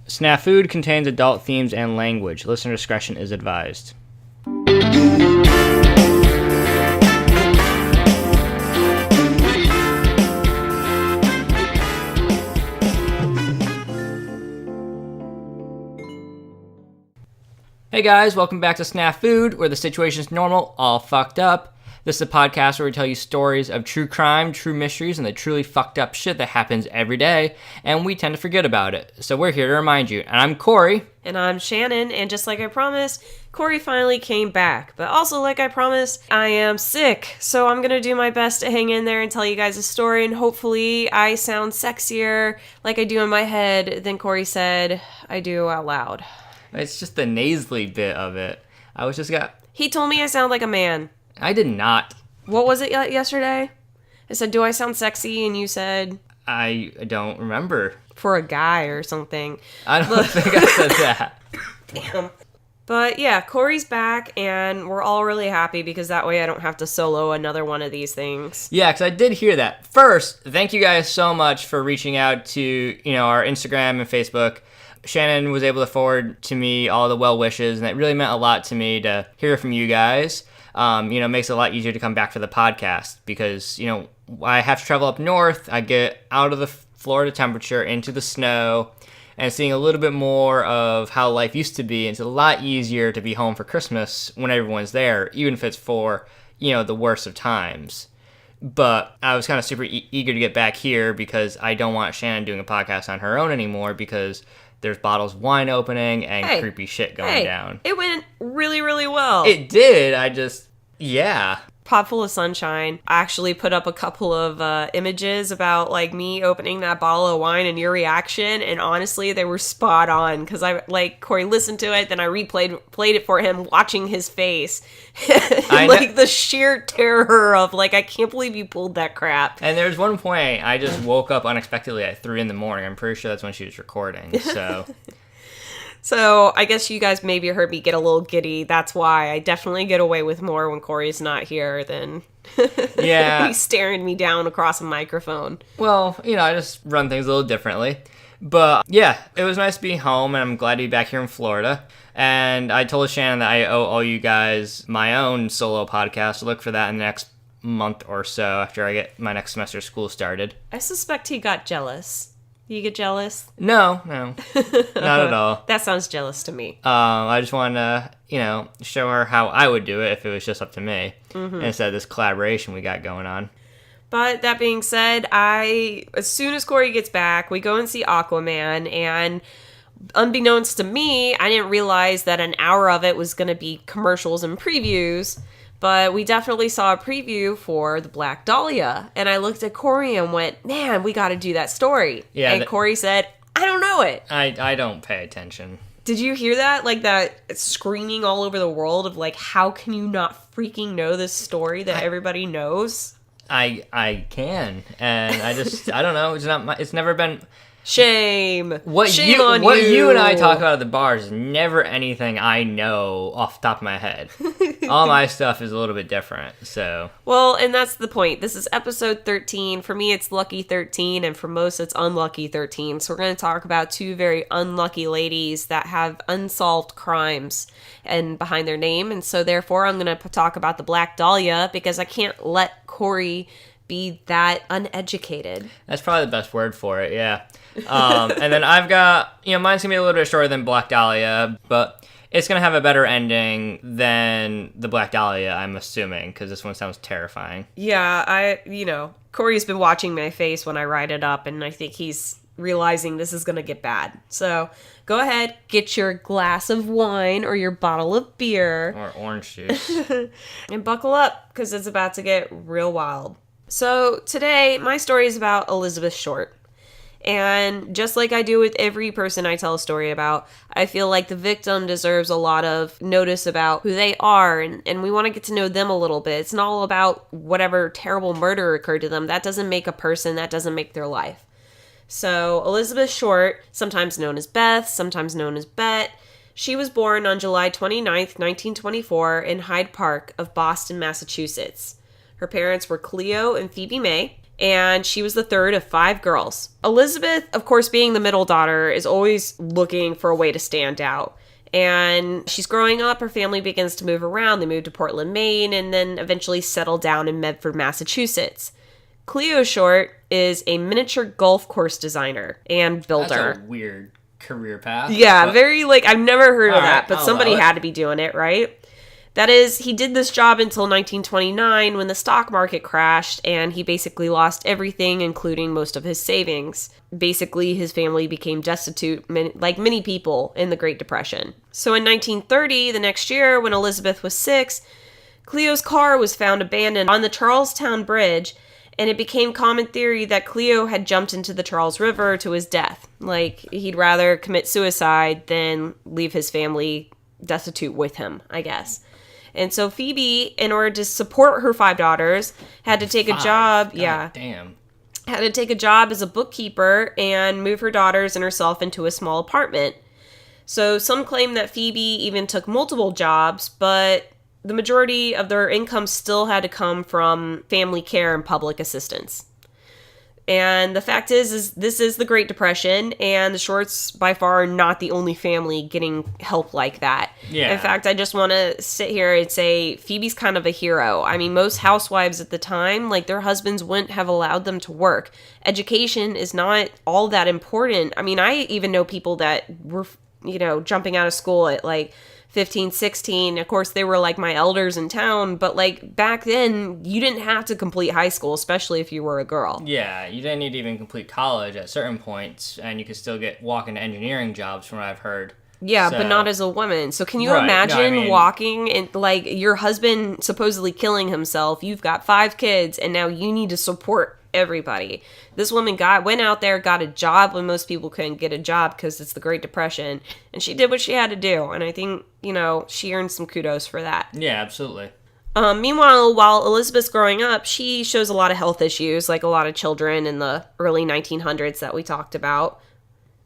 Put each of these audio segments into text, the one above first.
Snafu contains adult themes and language. Listener discretion is advised. Hey guys, welcome back to Snafu, where the situation is normal, all fucked up. This is a podcast where we tell you stories of true crime, true mysteries, and the truly fucked up shit that happens every day, and we tend to forget about it. So we're here to remind you. And I'm Corey. And I'm Shannon, and just like I promised, Corey finally came back. But also, like I promised, I am sick, so I'm gonna do my best to hang in there and tell you guys a story, and hopefully I sound sexier like I do in my head than Corey said I do out loud. It's just the nasally bit of it. He told me I sound like a man. I did not. What was it yesterday? I said, do I sound sexy? And you said... I don't remember. For a guy or something. I don't think I said that. Damn. But yeah, Corey's back, and we're all really happy because that way I don't have to solo another one of these things. Yeah, because I did hear that. First, thank you guys so much for reaching out to, our Instagram and Facebook. Shannon was able to forward to me all the well wishes, and it really meant a lot to me to hear from you guys. It makes it a lot easier to come back for the podcast because, I have to travel up north. I get out of the Florida temperature into the snow and seeing a little bit more of how life used to be. It's a lot easier to be home for Christmas when everyone's there, even if it's for, the worst of times. But I was kind of super eager to get back here because I don't want Shannon doing a podcast on her own anymore because there's bottles of wine opening and creepy shit going down. It went really, really well. It did. Yeah. Pod full of sunshine. I actually put up a couple of images about me opening that bottle of wine and your reaction, and honestly they were spot on because Corey listened to it, then I played it for him, watching his face. The sheer terror of I can't believe you pulled that crap. And there was one point I just woke up unexpectedly at 3 a.m. I'm pretty sure that's when she was recording. So I guess you guys maybe heard me get a little giddy. That's why I definitely get away with more when Corey's not here than he's staring me down across a microphone. Well, I just run things a little differently. But yeah, it was nice to be home, and I'm glad to be back here in Florida. And I told Shannon that I owe all you guys my own solo podcast. So look for that in the next month or so after I get my next semester of school started. I suspect he got jealous. You get jealous? No, not at all. That sounds jealous to me. I just wanted to, show her how I would do it if it was just up to me, instead of this collaboration we got going on. But that being said, as soon as Corey gets back, we go and see Aquaman, and unbeknownst to me, I didn't realize that an hour of it was going to be commercials and previews. But we definitely saw a preview for the Black Dahlia. And I looked at Corey and went, man, we got to do that story. Yeah, and Corey said, I don't know it. I don't pay attention. Did you hear that? That screaming all over the world of how can you not freaking know this story that everybody knows? I can. And I don't know. It's never been... Shame on you. What you and I talk about at the bars is never anything I know off the top of my head. All my stuff is a little bit different, so. Well, and that's the point. This is episode 13. For me, it's lucky 13, and for most, it's unlucky 13. So we're going to talk about two very unlucky ladies that have unsolved crimes and behind their name. And so therefore, I'm going to talk about the Black Dahlia because I can't let Corey be that uneducated. That's probably the best word for it, yeah. And then I've got, mine's gonna be a little bit shorter than Black Dahlia, but it's gonna have a better ending than the Black Dahlia, I'm assuming, because this one sounds terrifying. Yeah, Corey's been watching my face when I write it up, and I think he's realizing this is gonna get bad. So go ahead, get your glass of wine or your bottle of beer. Or orange juice. And buckle up, because it's about to get real wild. So today, my story is about Elizabeth Short. And just like I do with every person I tell a story about, I feel like the victim deserves a lot of notice about who they are, and we want to get to know them a little bit. It's not all about whatever terrible murder occurred to them. That doesn't make a person. That doesn't make their life. So Elizabeth Short, sometimes known as Beth, sometimes known as Bet, she was born on July 29th, 1924 in Hyde Park of Boston, Massachusetts. Her parents were Cleo and Phoebe May, and she was the third of 5 girls. Elizabeth, of course, being the middle daughter, is always looking for a way to stand out. And she's growing up, her family begins to move around. They move to Portland, Maine, and then eventually settle down in Medford, Massachusetts. Cleo Short is a miniature golf course designer and builder. That's a weird career path. Yeah, very, I've never heard of that, but I'll somebody allow it. had to be doing it, right? That is, he did this job until 1929 when the stock market crashed and he basically lost everything, including most of his savings. Basically, his family became destitute, like many people in the Great Depression. So in 1930, the next year, when Elizabeth was 6, Cleo's car was found abandoned on the Charlestown Bridge, and it became common theory that Cleo had jumped into the Charles River to his death. He'd rather commit suicide than leave his family destitute with him, I guess. And so Phoebe, in order to support her 5 daughters, had to take a job. God damn. Had to take a job as a bookkeeper and move her daughters and herself into a small apartment. So some claim that Phoebe even took multiple jobs, but the majority of their income still had to come from family care and public assistance. And the fact is this is the Great Depression, and the Shorts by far are not the only family getting help like that. Yeah. In fact, I just want to sit here and say Phoebe's kind of a hero. I mean, most housewives at the time, their husbands wouldn't have allowed them to work. Education is not all that important. I mean, I even know people that were, jumping out of school at 15, 16. Of course, they were my elders in town, but back then, you didn't have to complete high school, especially if you were a girl. Yeah, you didn't need to even complete college at certain points, and you could still walk into engineering jobs from what I've heard. Yeah, So- but not as a woman. So can you Right, no, imagine I mean- walking and your husband supposedly killing himself? You've got 5 kids, and now you need to support everybody. This woman went out there, got a job when most people couldn't get a job because it's the Great Depression, and she did what she had to do. And I think she earned some kudos for that. Yeah, absolutely. Meanwhile, while Elizabeth's growing up, she shows a lot of health issues, like a lot of children in the early 1900s that we talked about.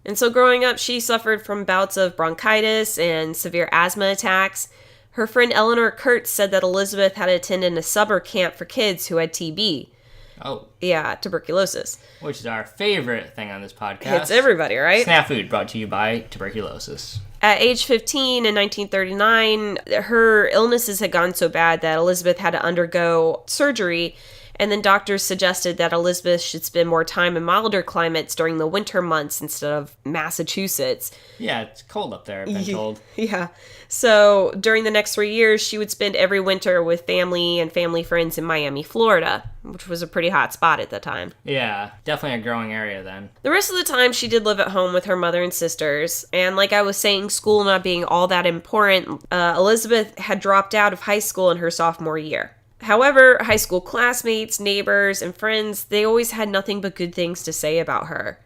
And so growing up, she suffered from bouts of bronchitis and severe asthma attacks. Her friend Eleanor Kurtz said that Elizabeth had attended a summer camp for kids who had TB. Oh, Yeah, tuberculosis. which is our favorite thing on this podcast. Hits everybody, right? Snap Food, brought to you by tuberculosis. At age 15 in 1939, her illnesses had gone so bad that Elizabeth had to undergo surgery, and then doctors suggested that Elizabeth should spend more time in milder climates during the winter months instead of Massachusetts. Yeah, it's cold up there, I've been told. Yeah. So during the next 3 years, she would spend every winter with family and family friends in Miami, Florida, which was a pretty hot spot at the time. Yeah, definitely a growing area then. The rest of the time, she did live at home with her mother and sisters. And like I was saying, school not being all that important, Elizabeth had dropped out of high school in her sophomore year. However, high school classmates, neighbors, and friends, they always had nothing but good things to say about her.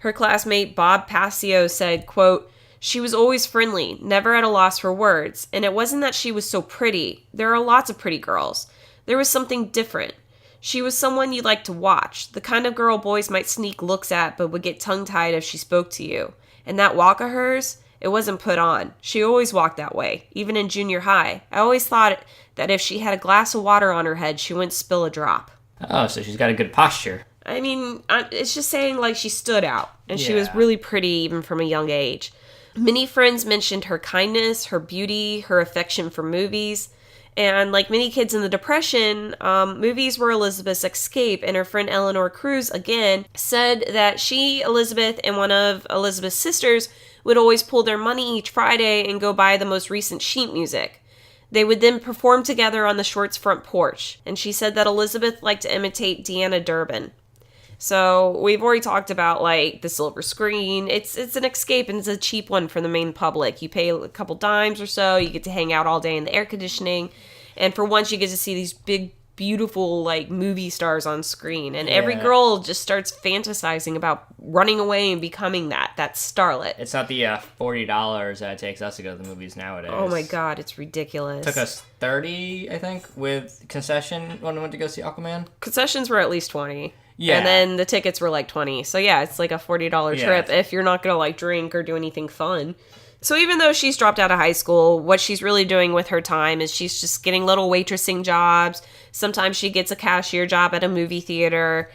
Her classmate Bob Passio said, quote, "She was always friendly, never at a loss for words, and it wasn't that she was so pretty. There are lots of pretty girls. There was something different. She was someone you liked to watch, the kind of girl boys might sneak looks at but would get tongue-tied if she spoke to you. And that walk of hers, it wasn't put on. She always walked that way, even in junior high. I always thought that if she had a glass of water on her head, she wouldn't spill a drop." Oh, so she's got a good posture. I mean, it's just saying like she stood out, and she was Yeah. really pretty even from a young age. Many friends mentioned her kindness, her beauty, her affection for movies. And like many kids in the Depression, movies were Elizabeth's escape. And her friend Eleanor Cruz, again, said that she, Elizabeth, and one of Elizabeth's sisters would always pull their money each Friday and go buy the most recent sheet music. They would then perform together on the Shorts' front porch. And she said that Elizabeth liked to imitate Deanna Durbin. So we've already talked about like the silver screen. It's an escape, and it's a cheap one for the main public. You pay a couple dimes or so, you get to hang out all day in the air conditioning, and for once you get to see these big, beautiful like movie stars on screen. And every Yeah. girl just starts fantasizing about running away and becoming that starlet. It's not the $40 that it takes us to go to the movies nowadays. Oh my god, it's ridiculous. Took us 30, I think, with concession when we went to go see Aquaman. Concessions were at least 20. Yeah. And then the tickets were like 20. So yeah, it's like a $40 Yeah. trip if you're not going to like drink or do anything fun. So even though she's dropped out of high school, what she's really doing with her time is she's just getting little waitressing jobs. Sometimes she gets a cashier job at a movie theater.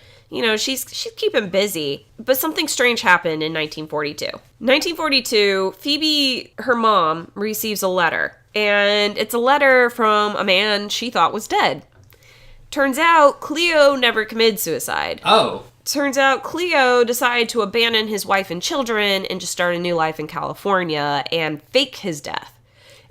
she's keeping busy. But something strange happened in 1942. 1942, Phoebe, her mom, receives a letter. And it's a letter from a man she thought was dead. Turns out, Cleo never committed suicide. Oh. Turns out Cleo decided to abandon his wife and children and just start a new life in California and fake his death.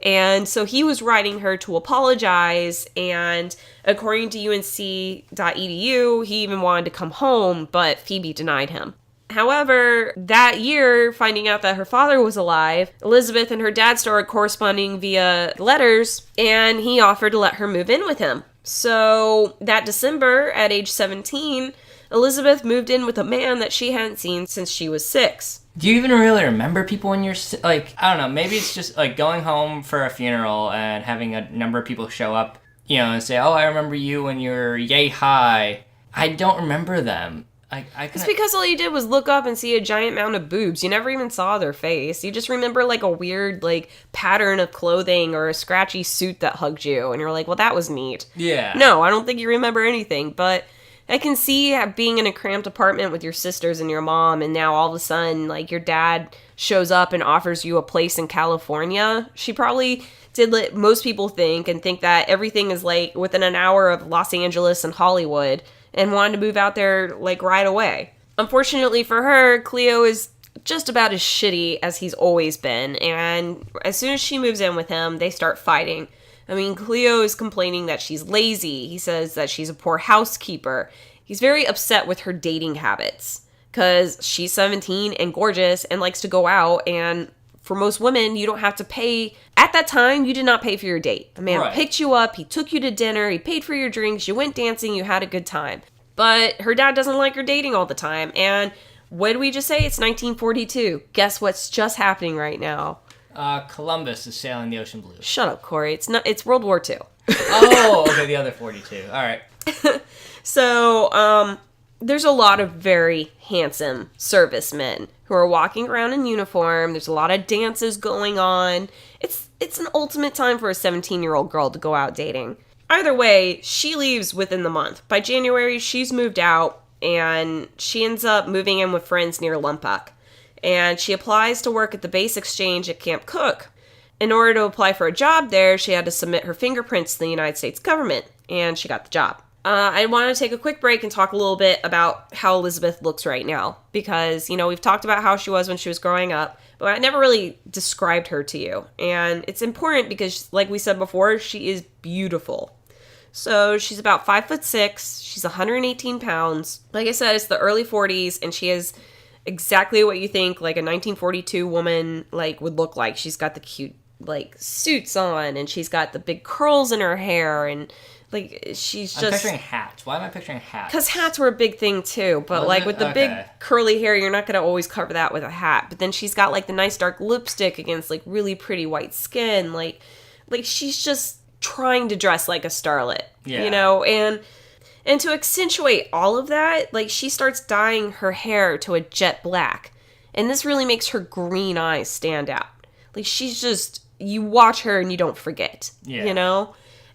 And so he was writing her to apologize, and according to unc.edu, he even wanted to come home, but Phoebe denied him. However, that year, finding out that her father was alive, Elizabeth and her dad started corresponding via letters, and he offered to let her move in with him. So that December, at age 17, Elizabeth moved in with a man that she hadn't seen since she was 6. Do you even really remember people when you're, like, I don't know, maybe it's just, like, going home for a funeral and having a number of people show up, and say, oh, I remember you when you were yay high. I don't remember them. It's because all you did was look up and see a giant mound of boobs. You never even saw their face. You just remember, like, a weird, like, pattern of clothing or a scratchy suit that hugged you. And you're like, well, that was neat. Yeah. No, I don't think you remember anything, but I can see being in a cramped apartment with your sisters and your mom, and now all of a sudden, like, your dad shows up and offers you a place in California. She probably did what most people think, and think that everything is, like, within an hour of Los Angeles and Hollywood, and wanted to move out there, like, right away. Unfortunately for her, Cleo is just about as shitty as he's always been, and as soon as she moves in with him, they start fighting. I mean, Cleo is complaining that she's lazy. He says that she's a poor housekeeper. He's very upset with her dating habits because she's 17 and gorgeous and likes to go out. And for most women, you don't have to pay. At that time, you did not pay for your date. The man picked you up. He took you to dinner. He paid for your drinks. You went dancing. You had a good time. But her dad doesn't like her dating all the time. And what did we just say? It's 1942. Guess what's just happening right now? Columbus is sailing the ocean blue. Shut up, Corey. It's World War II. Oh, okay, the other 42. All right. So, there's a lot of very handsome servicemen who are walking around in uniform. There's a lot of dances going on. It's an ultimate time for a 17-year-old girl to go out dating. Either way, she leaves within the month. By January, she's moved out, and she ends up moving in with friends near Lompoc. And she applies to work at the base exchange at Camp Cook. In order to apply for a job there, she had to submit her fingerprints to the United States government, and she got the job. I want to take a quick break and talk a little bit about how Elizabeth looks right now, because, we've talked about how she was when she was growing up, but I never really described her to you. And it's important because, like we said before, she is beautiful. So she's about 5'6", she's 118 pounds. Like I said, it's the early 40s, and she is exactly what you think, like, a 1942 woman, like, would look like. She's got the cute, like, suits on, and she's got the big curls in her hair, and, like, she's just... I'm picturing hats. Why am I picturing hats? Because hats were a big thing, too, but, with the big curly hair, you're not going to always cover that with a hat. But then she's got, like, the nice dark lipstick against, like, really pretty white skin. Like she's just trying to dress like a starlet, And to accentuate all of that, like, she starts dyeing her hair to a jet black. And this really makes her green eyes stand out. Like, she's just, you watch her and you don't forget,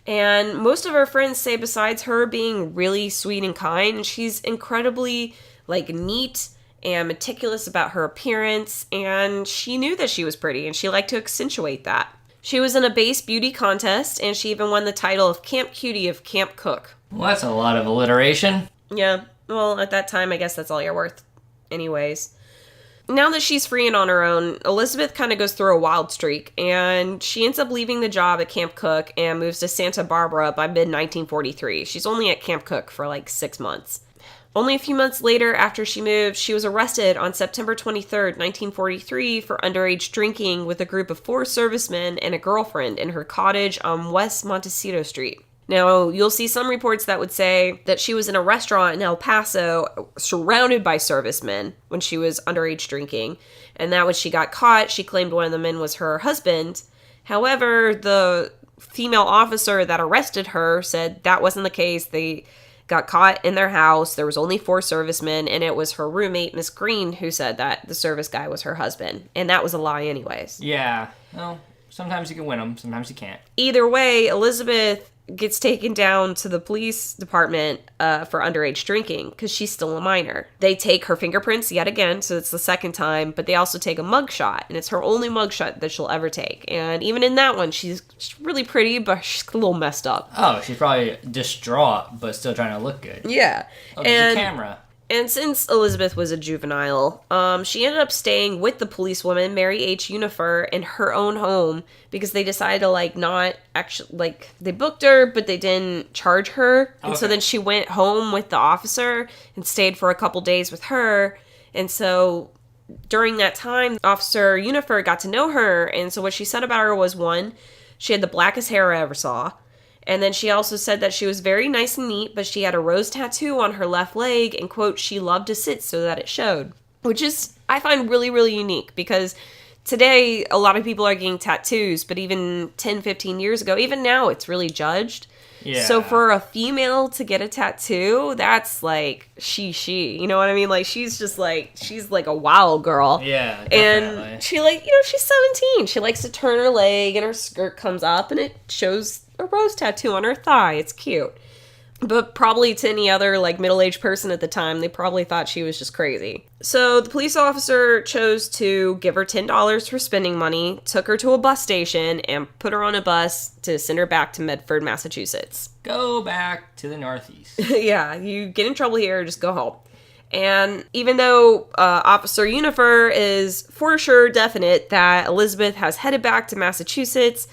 And most of her friends say besides her being really sweet and kind, she's incredibly, like, neat and meticulous about her appearance. And she knew that she was pretty and she liked to accentuate that. She was in a base beauty contest and she even won the title of Camp Cutie of Camp Cook. Well, that's a lot of alliteration. Yeah, well, at that time, I guess that's all you're worth anyways. Now that she's free and on her own, Elizabeth kind of goes through a wild streak, and she ends up leaving the job at Camp Cook and moves to Santa Barbara by mid-1943. She's only at Camp Cook for like 6 months. Only a few months later, after she moved, she was arrested on September 23rd, 1943 for underage drinking with a group of 4 servicemen and a girlfriend in her cottage on West Montecito Street. Now, you'll see some reports that would say that she was in a restaurant in El Paso surrounded by servicemen when she was underage drinking, and that when she got caught, she claimed one of the men was her husband. However, the female officer that arrested her said that wasn't the case. They got caught in their house. There was only 4 servicemen, and it was her roommate, Miss Green, who said that the service guy was her husband, and that was a lie anyways. Yeah, well, sometimes you can win them, sometimes you can't. Either way, Elizabeth gets taken down to the police department for underage drinking because she's still a minor. They take her fingerprints yet again, so it's the second time, but they also take a mugshot, and it's her only mugshot that she'll ever take. And even in that one, she's really pretty, but she's a little messed up. Oh, she's probably distraught, but still trying to look good. Yeah. Oh, there's a camera. And since Elizabeth was a juvenile, she ended up staying with the policewoman, Mary H. Unifer, in her own home because they decided to, like, not actually, like, they booked her, but they didn't charge her. And so then she went home with the officer and stayed for a couple days with her. And so during that time, Officer Unifer got to know her. And so what she said about her was, one, she had the blackest hair I ever saw. And then she also said that she was very nice and neat, but she had a rose tattoo on her left leg, and, quote, she loved to sit so that it showed. Which is, I find, really, really unique, because today, a lot of people are getting tattoos, but even 10, 15 years ago, even now, it's really judged. Yeah. So for a female to get a tattoo, that's like, she, you know what I mean? Like, she's like a wild girl. Yeah, definitely. And she, like, she's 17. She likes to turn her leg, and her skirt comes up, and it shows a rose tattoo on her thigh. It's cute. But probably to any other, like, middle-aged person at the time, they probably thought she was just crazy. So the police officer chose to give her $10 for spending money, took her to a bus station, and put her on a bus to send her back to Medford, Massachusetts. Go back to the Northeast. Yeah, you get in trouble here, just go home. And even though Officer Unifer is for sure definite that Elizabeth has headed back to Massachusetts,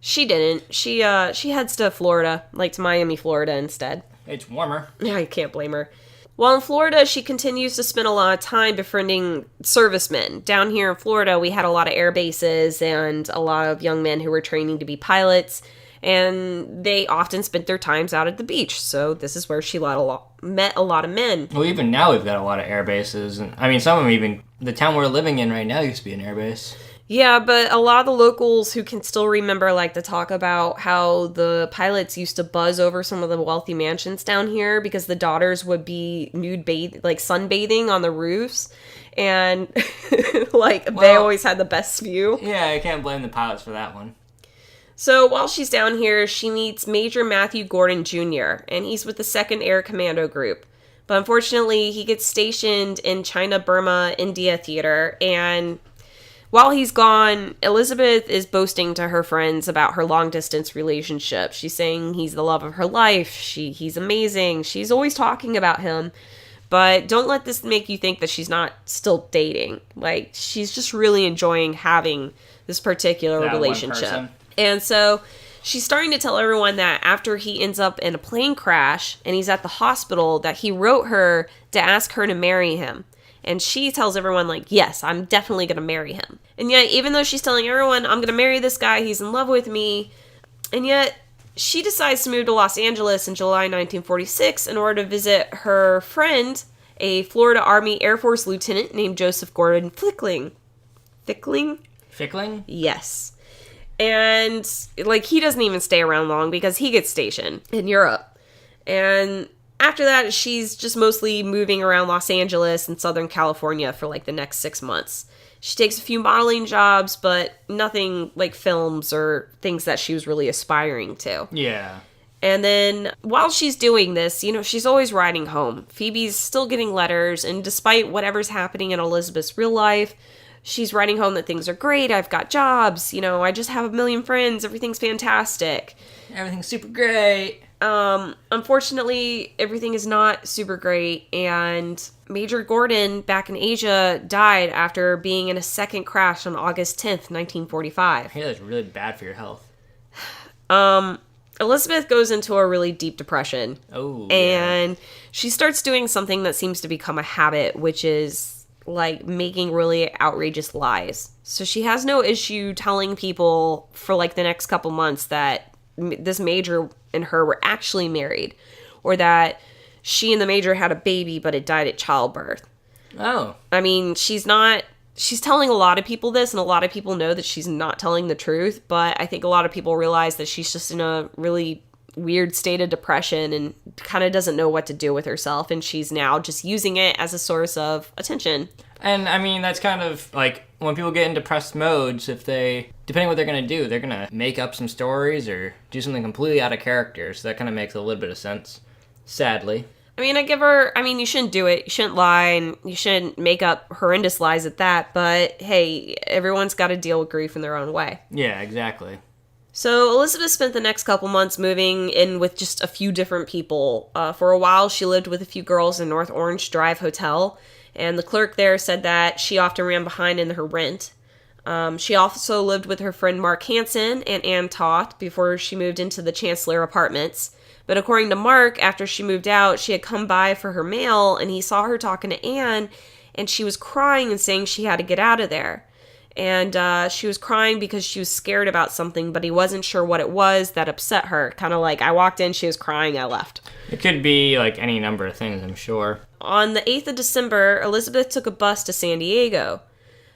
she didn't. She heads to Florida, like to Miami, Florida instead. It's warmer. Yeah, I can't blame her. While in Florida, she continues to spend a lot of time befriending servicemen. Down here in Florida, we had a lot of air bases and a lot of young men who were training to be pilots, and they often spent their times out at the beach. So this is where she met a lot of men. Well, even now we've got a lot of air bases. And I mean, some of them even, the town we're living in right now used to be an air base. Yeah, but a lot of the locals who can still remember like to talk about how the pilots used to buzz over some of the wealthy mansions down here because the daughters would be sunbathing on the roofs, and they always had the best view. Yeah, I can't blame the pilots for that one. So while she's down here, she meets Major Matthew Gordon Jr., and he's with the 2nd Air Commando Group. But unfortunately, he gets stationed in China, Burma, India theater, and while he's gone, Elizabeth is boasting to her friends about her long-distance relationship. She's saying he's the love of her life. He's amazing. She's always talking about him. But don't let this make you think that she's not still dating. Like, she's just really enjoying having this particular relationship. And so she's starting to tell everyone that after he ends up in a plane crash and he's at the hospital, that he wrote her to ask her to marry him. And she tells everyone, like, yes, I'm definitely going to marry him. And yet, even though she's telling everyone, I'm going to marry this guy, he's in love with me, and yet she decides to move to Los Angeles in July 1946 in order to visit her friend, a Florida Army Air Force lieutenant named Joseph Gordon Fickling. Fickling? Yes. And, like, he doesn't even stay around long because he gets stationed in Europe. And after that, she's just mostly moving around Los Angeles and Southern California for, like, the next 6 months. She takes a few modeling jobs, but nothing like films or things that she was really aspiring to. Yeah. And then while she's doing this, she's always writing home. Phoebe's still getting letters, and despite whatever's happening in Elizabeth's real life, she's writing home that things are great, I've got jobs, I just have 1 million friends, everything's fantastic. Everything's super great. Unfortunately, everything is not super great, and Major Gordon back in Asia died after being in a second crash on August 10th, 1945. I hear that's really bad for your health. Elizabeth goes into a really deep depression. Oh, and she starts doing something that seems to become a habit, which is like making really outrageous lies. So she has no issue telling people for like the next couple months that this major and her were actually married, or that she and the major had a baby but it died at childbirth. Oh. I mean, she's telling a lot of people this, and a lot of people know that she's not telling the truth, but I think a lot of people realize that she's just in a really weird state of depression and kind of doesn't know what to do with herself, and she's now just using it as a source of attention. And, I mean, that's kind of, like, when people get in depressed modes, depending what they're going to do, they're going to make up some stories or do something completely out of character. So that kind of makes a little bit of sense, sadly. I mean, you shouldn't do it. You shouldn't lie, and you shouldn't make up horrendous lies at that. But, hey, everyone's got to deal with grief in their own way. Yeah, exactly. So Elizabeth spent the next couple months moving in with just a few different people. For a while, she lived with a few girls in North Orange Drive Hotel, and the clerk there said that she often ran behind in her rent. She also lived with her friend Mark Hansen and Ann Toth before she moved into the Chancellor Apartments. But according to Mark, after she moved out, she had come by for her mail, and he saw her talking to Ann, and she was crying and saying she had to get out of there. And she was crying because she was scared about something, but he wasn't sure what it was that upset her. Kind of like, I walked in, she was crying, I left. It could be, like, any number of things, I'm sure. On the 8th of December, Elizabeth took a bus to San Diego.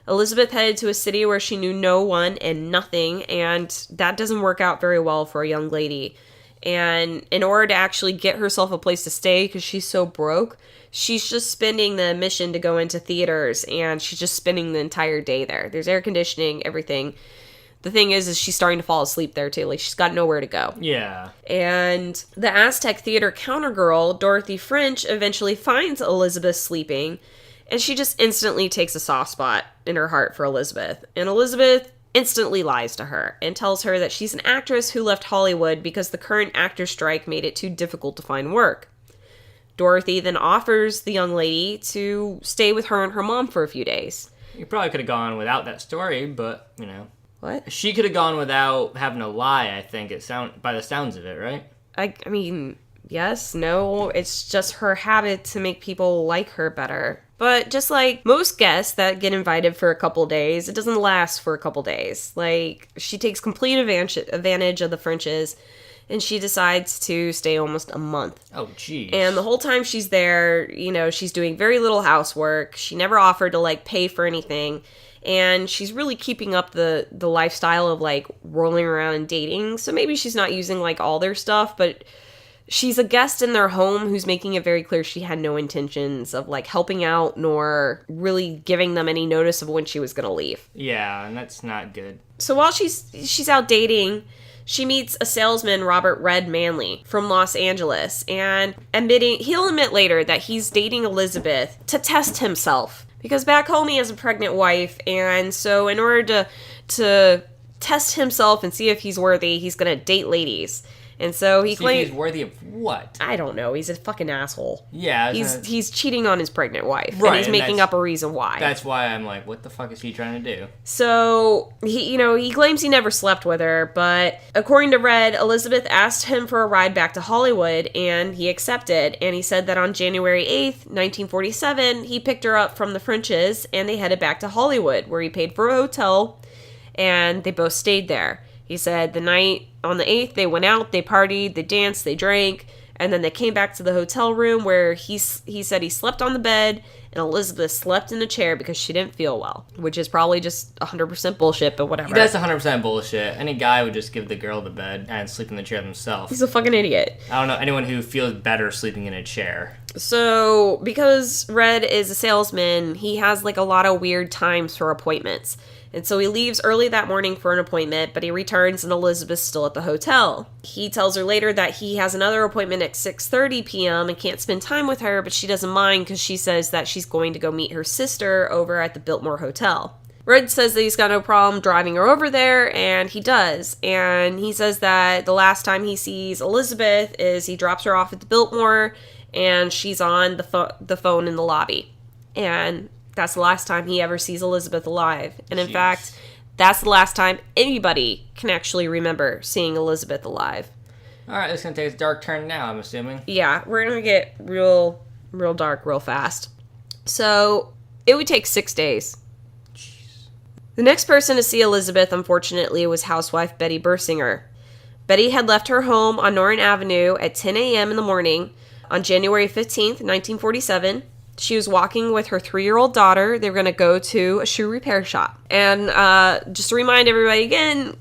Elizabeth headed to a city where she knew no one and nothing, and that doesn't work out very well for a young lady. And in order to actually get herself a place to stay, because she's so broke, she's just spending the admission to go into theaters, and she's just spending the entire day there. There's air conditioning, everything. The thing is she's starting to fall asleep there, too. Like, she's got nowhere to go. Yeah. And the Aztec Theater countergirl, Dorothy French, eventually finds Elizabeth sleeping, and she just instantly takes a soft spot in her heart for Elizabeth. And Elizabeth instantly lies to her and tells her that she's an actress who left Hollywood because the current actor strike made it too difficult to find work. Dorothy then offers the young lady to stay with her and her mom for a few days. You probably could have gone without that story, but, you know. What? She could have gone without having to lie, I think, by the sounds of it, right? I mean, yes, no, it's just her habit to make people like her better. But just like most guests that get invited for a couple days, it doesn't last for a couple days. Like, she takes complete advantage of the Frenches, and she decides to stay almost a month. Oh, geez. And the whole time she's there, you know, she's doing very little housework. She never offered to, like, pay for anything. And she's really keeping up the lifestyle of, like, rolling around and dating. So maybe she's not using, like, all their stuff, but she's a guest in their home who's making it very clear she had no intentions of, like, helping out nor really giving them any notice of when she was going to leave. Yeah, and that's not good. So while she's out dating, she meets a salesman, Robert Red Manley, from Los Angeles, and he'll admit later that he's dating Elizabeth to test himself. Because back home he has a pregnant wife, and so in order to test himself and see if he's worthy, he's going to date ladies. And so he claims he's worthy of what? I don't know. He's a fucking asshole. Yeah. He's cheating on his pregnant wife. Right. And he's making up a reason why. That's why I'm like, what the fuck is he trying to do? So, he claims he never slept with her, but according to Red, Elizabeth asked him for a ride back to Hollywood, and he accepted. And he said that on January 8th, 1947, he picked her up from the Frenches, and they headed back to Hollywood, where he paid for a hotel, and they both stayed there. He said the night on the 8th, they went out, they partied, they danced, they drank, and then they came back to the hotel room where he said he slept on the bed and Elizabeth slept in a chair because she didn't feel well, which is probably just 100% bullshit, but whatever. That's 100% bullshit. Any guy would just give the girl the bed and sleep in the chair themselves. He's a fucking idiot. I don't know anyone who feels better sleeping in a chair. So, because Red is a salesman, he has, like, a lot of weird times for appointments. And so he leaves early that morning for an appointment, but he returns and Elizabeth's still at the hotel. He tells her later that he has another appointment at 6:30 p.m. and can't spend time with her, but she doesn't mind because she says that she's going to go meet her sister over at the Biltmore Hotel. Red says that he's got no problem driving her over there, and he does. And he says that the last time he sees Elizabeth is he drops her off at the Biltmore, and she's on the phone in the lobby. And that's the last time he ever sees Elizabeth alive. And in fact, that's the last time anybody can actually remember seeing Elizabeth alive. All right, this is going to take a dark turn now, I'm assuming. Yeah, we're going to get real dark real fast. So, it would take 6 days. Jeez. The next person to see Elizabeth, unfortunately, was housewife Betty Bersinger. Betty had left her home on Norton Avenue at 10 a.m. in the morning on January 15th, 1947. She was walking with her 3-year-old daughter. They were going to go to a shoe repair shop. And just to remind everybody again,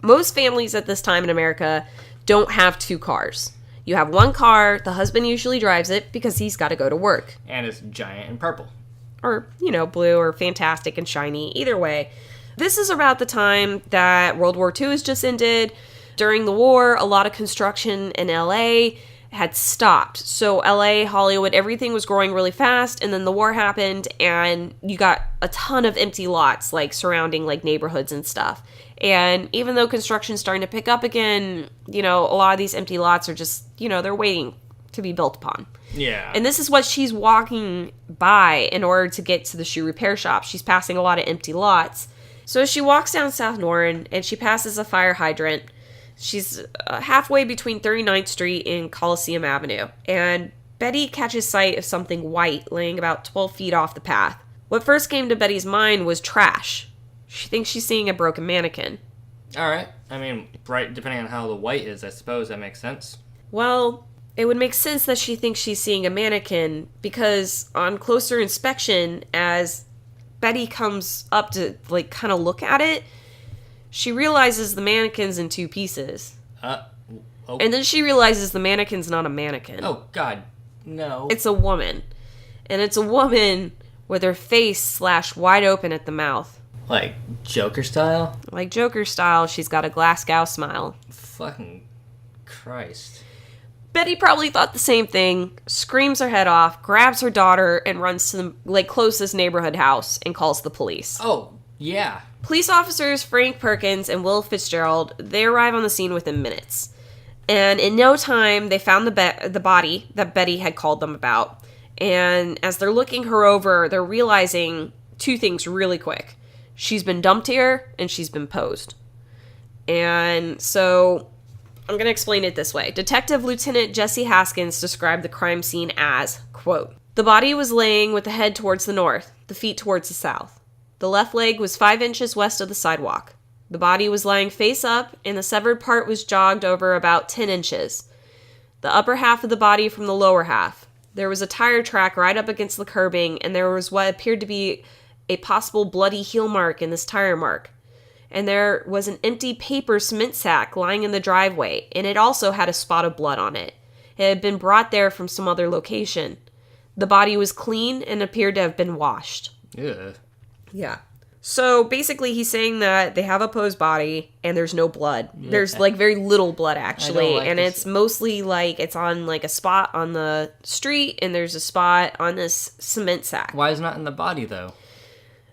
most families at this time in America don't have 2 cars. You have 1 car. The husband usually drives it because he's got to go to work. And it's giant and purple. or, blue or fantastic and shiny. Either way, this is about the time that World War II has just ended. During the war, a lot of construction in LA had stopped. So LA, Hollywood, everything was growing really fast, and then the war happened, and you got a ton of empty lots, like, surrounding, like, neighborhoods and stuff. And even though construction's starting to pick up again, a lot of these empty lots are just, they're waiting to be built upon. Yeah. And this is what she's walking by in order to get to the shoe repair shop. She's passing a lot of empty lots. So she walks down South Norton, and she passes a fire hydrant. She's halfway between 39th Street and Coliseum Avenue, and Betty catches sight of something white laying about 12 feet off the path. What first came to Betty's mind was trash. She thinks she's seeing a broken mannequin. All right. I mean, right, depending on how the white is, I suppose that makes sense. Well, it would make sense that she thinks she's seeing a mannequin, because on closer inspection, as Betty comes up to, like, kind of look at it, she realizes the mannequin's in two pieces. Oh. And then she realizes the mannequin's not a mannequin. Oh, God. No. It's a woman. And it's a woman with her face slashed wide open at the mouth. Like Joker style? Like Joker style, she's got a Glasgow smile. Fucking Christ. Betty probably thought the same thing, screams her head off, grabs her daughter, and runs to the, like, closest neighborhood house and calls the police. Oh, yeah. Police officers Frank Perkins and Will Fitzgerald, they arrive on the scene within minutes. And in no time, they found the body that Betty had called them about. And as they're looking her over, they're realizing two things really quick. She's been dumped here, and she's been posed. And so I'm going to explain it this way. Detective Lieutenant Jesse Haskins described the crime scene as, quote, "The body was laying with the head towards the north, the feet towards the south. The left leg was 5 inches west of the sidewalk. The body was lying face up, and the severed part was jogged over about 10 inches. The upper half of the body from the lower half. There was a tire track right up against the curbing, and there was what appeared to be a possible bloody heel mark in this tire mark. And there was an empty paper cement sack lying in the driveway, and it also had a spot of blood on it. It had been brought there from some other location. The body was clean and appeared to have been washed." Yeah. Yeah. So basically he's saying that they have a posed body and there's no blood. Yeah. There's like very little blood actually. And it's mostly like it's on like a spot on the street and there's a spot on this cement sack. Why is it not in the body though?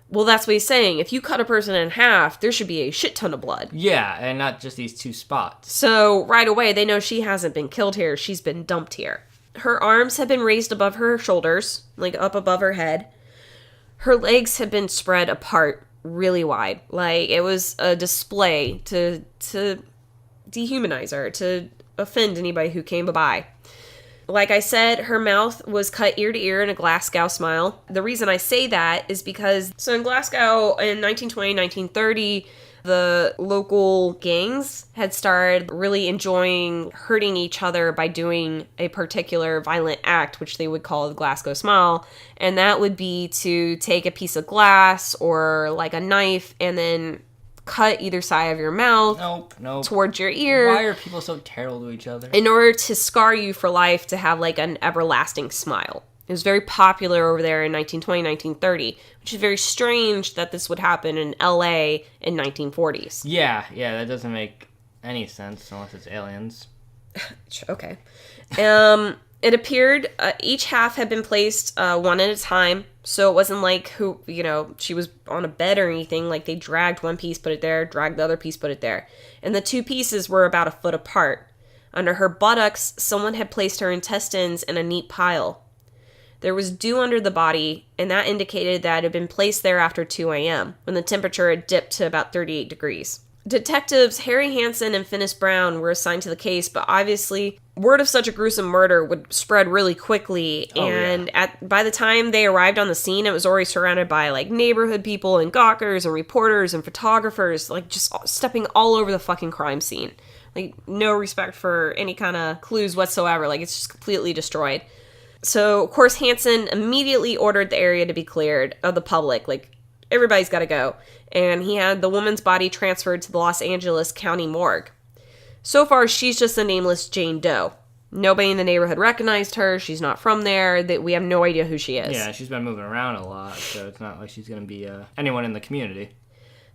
Well, that's what he's saying. If you cut a person in half, there should be a shit ton of blood. Yeah, and not just these two spots. So right away they know she hasn't been killed here. She's been dumped here. Her arms have been raised above her shoulders, like up above her head. Her legs had been spread apart really wide. Like, it was a display to dehumanize her, to offend anybody who came by. Like I said, her mouth was cut ear to ear in a Glasgow smile. The reason I say that is because, so in Glasgow in 1920, 1930, the local gangs had started really enjoying hurting each other by doing a particular violent act, which they would call the Glasgow Smile. And that would be to take a piece of glass or like a knife and then cut either side of your mouth nope. towards your ear. Why are people so terrible to each other? In order to scar you for life, to have like an everlasting smile. It was very popular over there in 1920, 1930, which is very strange that this would happen in LA in 1940s. Yeah, that doesn't make any sense unless it's aliens. Okay. It appeared each half had been placed one at a time, so it wasn't like she was on a bed or anything. Like they dragged one piece, put it there, dragged the other piece, put it there. And the two pieces were about a foot apart. Under her buttocks, someone had placed her intestines in a neat pile. There was dew under the body, and that indicated that it had been placed there after 2 a.m., when the temperature had dipped to about 38 degrees. Detectives Harry Hansen and Finis Brown were assigned to the case, but obviously, word of such a gruesome murder would spread really quickly, by the time they arrived on the scene, it was already surrounded by, like, neighborhood people and gawkers and reporters and photographers, like, just stepping all over the fucking crime scene. Like, no respect for any kind of clues whatsoever. Like, it's just completely destroyed. So, of course, Hansen immediately ordered the area to be cleared of the public. Like, everybody's got to go. And he had the woman's body transferred to the Los Angeles County morgue. So far, she's just a nameless Jane Doe. Nobody in the neighborhood recognized her. She's not from there. That we have no idea who she is. Yeah, she's been moving around a lot, so it's not like she's going to be anyone in the community.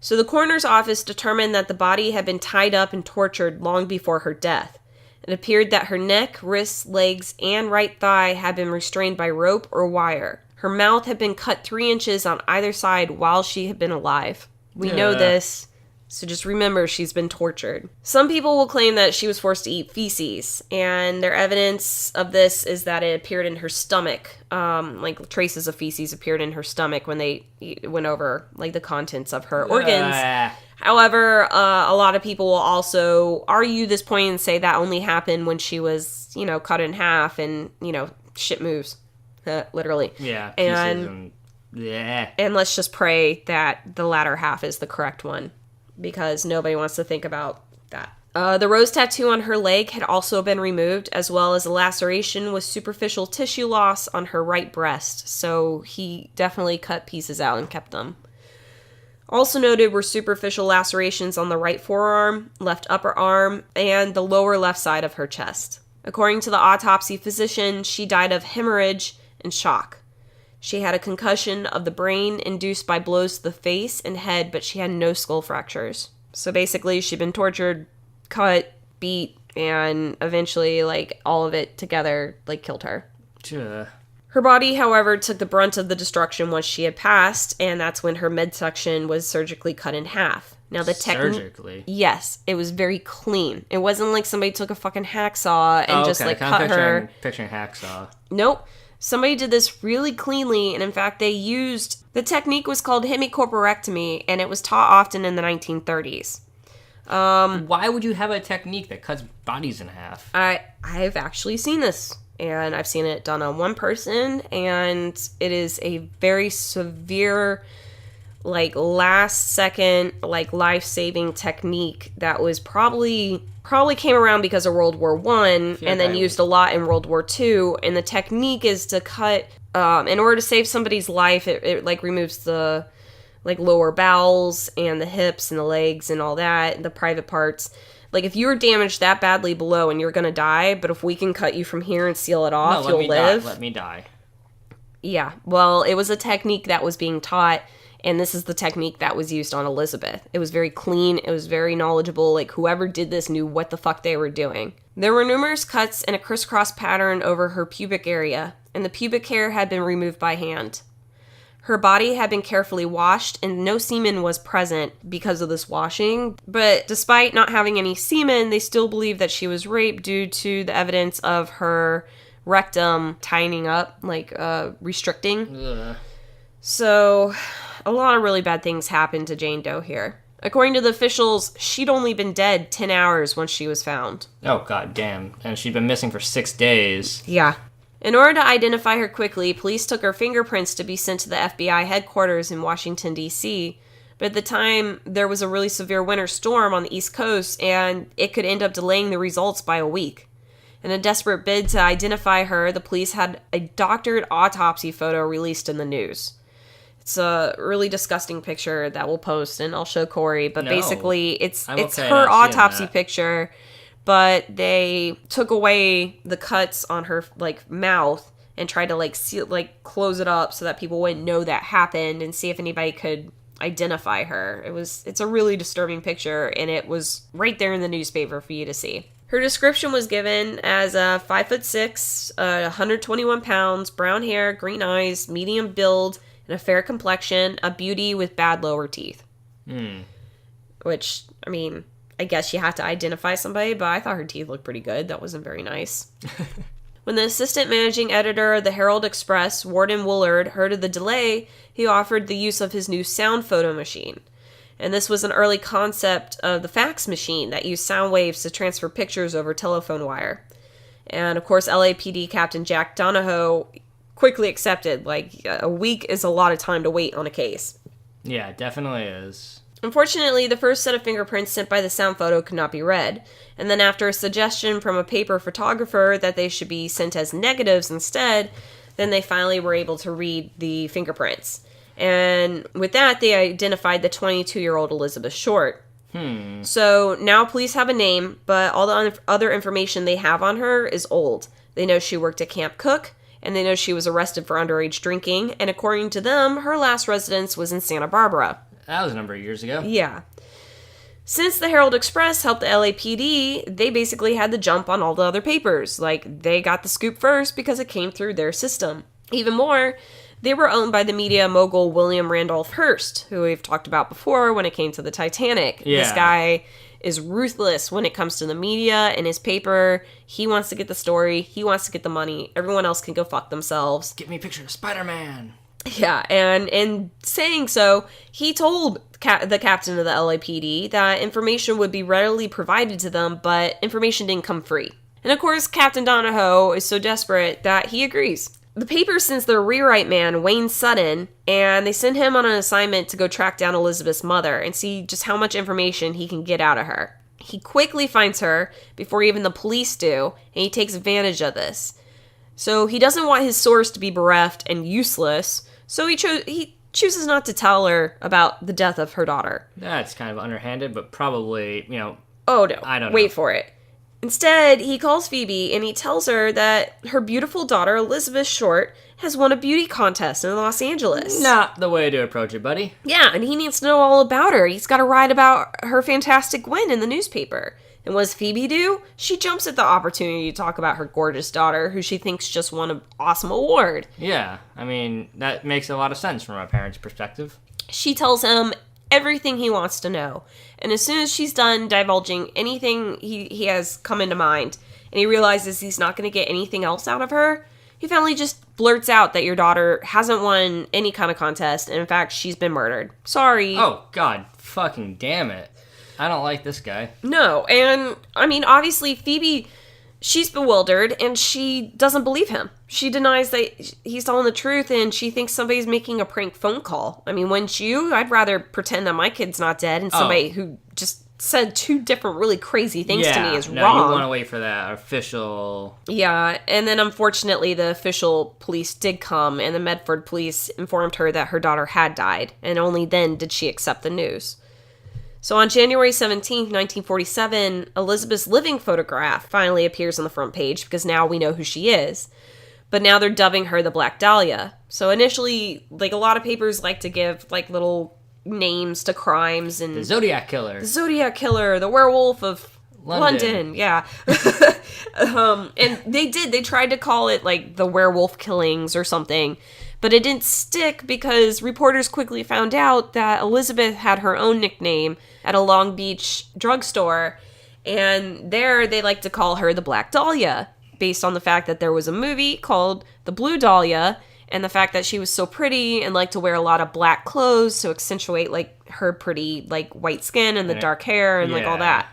So the coroner's office determined that the body had been tied up and tortured long before her death. It appeared that her neck, wrists, legs, and right thigh had been restrained by rope or wire. Her mouth had been cut 3 inches on either side while she had been alive. We know this, so just remember she's been tortured. Some people will claim that she was forced to eat feces, and their evidence of this is that it appeared in her stomach. Like traces of feces appeared in her stomach when they went over like the contents of her organs. However, a lot of people will also argue this point and say that only happened when she was, cut in half and, shit moves. Literally. Yeah. And let's just pray that the latter half is the correct one, because nobody wants to think about that. The rose tattoo on her leg had also been removed, as well as a laceration with superficial tissue loss on her right breast. So he definitely cut pieces out and kept them. Also noted were superficial lacerations on the right forearm, left upper arm, and the lower left side of her chest. According to the autopsy physician, she died of hemorrhage and shock. She had a concussion of the brain induced by blows to the face and head, but she had no skull fractures. So basically, she'd been tortured, cut, beat, and eventually, all of it together, killed her. Her body, however, took the brunt of the destruction once she had passed, and that's when her midsection was surgically cut in half. Now the surgically? Yes, it was very clean. It wasn't like somebody took a fucking hacksaw and cut her. Picturing hacksaw. Nope. Somebody did this really cleanly, and in fact, they used... The technique was called hemicorporectomy, and it was taught often in the 1930s. Why would you have a technique that cuts bodies in half? I've actually seen this, and I've seen it done on one person, and it is a very severe, last-second, life-saving technique that was probably came around because of World War I, and then used a lot in World War II, and the technique is to cut, in order to save somebody's life, it removes the, lower bowels, and the hips, and the legs, and all that, the private parts. If you're damaged that badly below and you're gonna die, but if we can cut you from here and seal it off, you'll live. Let me die. Yeah, well, it was a technique that was being taught, and this is the technique that was used on Elizabeth. It was very clean, it was very knowledgeable, whoever did this knew what the fuck they were doing. There were numerous cuts and a crisscross pattern over her pubic area, and the pubic hair had been removed by hand. Her body had been carefully washed, and no semen was present because of this washing. But despite not having any semen, they still believe that she was raped due to the evidence of her rectum tightening up, restricting. Ugh. So, a lot of really bad things happened to Jane Doe here. According to the officials, she'd only been dead 10 hours once she was found. Oh, god damn. And she'd been missing for 6 days. Yeah. In order to identify her quickly, police took her fingerprints to be sent to the FBI headquarters in Washington, D.C., but at the time, there was a really severe winter storm on the East Coast, and it could end up delaying the results by a week. In a desperate bid to identify her, the police had a doctored autopsy photo released in the news. It's a really disgusting picture that we'll post, and I'll show Corey, but basically, it's her autopsy picture, but they took away the cuts on her mouth and tried to seal, close it up so that people wouldn't know that happened and see if anybody could identify her. It's a really disturbing picture, and it was right there in the newspaper for you to see. Her description was given as 5'6", 121 pounds, brown hair, green eyes, medium build, and a fair complexion, a beauty with bad lower teeth. Which, I guess you have to identify somebody, but I thought her teeth looked pretty good. That wasn't very nice. When the assistant managing editor of the Herald Express, Warden Woolard, heard of the delay, he offered the use of his new sound photo machine. And this was an early concept of the fax machine that used sound waves to transfer pictures over telephone wire. And of course, LAPD Captain Jack Donahoe quickly accepted. A week is a lot of time to wait on a case. Yeah, it definitely is. Unfortunately, the first set of fingerprints sent by the sound photo could not be read, and then after a suggestion from a paper photographer that they should be sent as negatives instead, then they finally were able to read the fingerprints. And with that, they identified the 22-year-old Elizabeth Short. So now police have a name, but all the other information they have on her is old. They know she worked at Camp Cook, and they know she was arrested for underage drinking, and according to them, her last residence was in Santa Barbara. That was a number of years ago. Yeah. Since the Herald Express helped the LAPD, they basically had the jump on all the other papers. Like, they got the scoop first because it came through their system. Even more, they were owned by the media mogul William Randolph Hearst, who we've talked about before when it came to the Titanic. Yeah. This guy is ruthless when it comes to the media and his paper. He wants to get the story. He wants to get the money. Everyone else can go fuck themselves. Get me a picture of Spider-Man. Yeah, and in saying so, he told the captain of the LAPD that information would be readily provided to them, but information didn't come free. And of course, Captain Donahoe is so desperate that he agrees. The paper sends their rewrite man, Wayne Sutton, and they send him on an assignment to go track down Elizabeth's mother and see just how much information he can get out of her. He quickly finds her before even the police do, and he takes advantage of this. So he doesn't want his source to be bereft and useless, so he chooses not to tell her about the death of her daughter. That's kind of underhanded, but probably, Oh no, I don't know. Wait for it. Instead, he calls Phoebe and he tells her that her beautiful daughter, Elizabeth Short, has won a beauty contest in Los Angeles. Not the way to approach it, buddy. Yeah, and he needs to know all about her. He's got to write about her fantastic win in the newspaper. And what does Phoebe do? She jumps at the opportunity to talk about her gorgeous daughter, who she thinks just won an awesome award. Yeah, I mean, that makes a lot of sense from our parents' perspective. She tells him everything he wants to know. And as soon as she's done divulging anything he has come into mind, and he realizes he's not going to get anything else out of her, he finally just blurts out that your daughter hasn't won any kind of contest, and in fact, she's been murdered. Sorry. Oh, God fucking damn it. I don't like this guy. No, and, I mean, obviously, Phoebe, she's bewildered, and she doesn't believe him. She denies that he's telling the truth, and she thinks somebody's making a prank phone call. I mean, wouldn't you? I'd rather pretend that my kid's not dead, and somebody who just said two different really crazy things to me is wrong. You want to wait for that official... Yeah, and then unfortunately, the official police did come, and the Medford police informed her that her daughter had died, and only then did she accept the news. So on January 17th, 1947, Elizabeth's living photograph finally appears on the front page because now we know who she is. But now they're dubbing her the Black Dahlia. So initially, like, a lot of papers like to give, like, little names to crimes and... The Zodiac Killer. The Zodiac Killer, the Werewolf of London. Yeah. And they tried to call it, like, the Werewolf Killings or something. But it didn't stick because reporters quickly found out that Elizabeth had her own nickname at a Long Beach drugstore, and there they like to call her the Black Dahlia, based on the fact that there was a movie called The Blue Dahlia, and the fact that she was so pretty and liked to wear a lot of black clothes to accentuate, like, her pretty, like, white skin and the dark hair and, like, all that.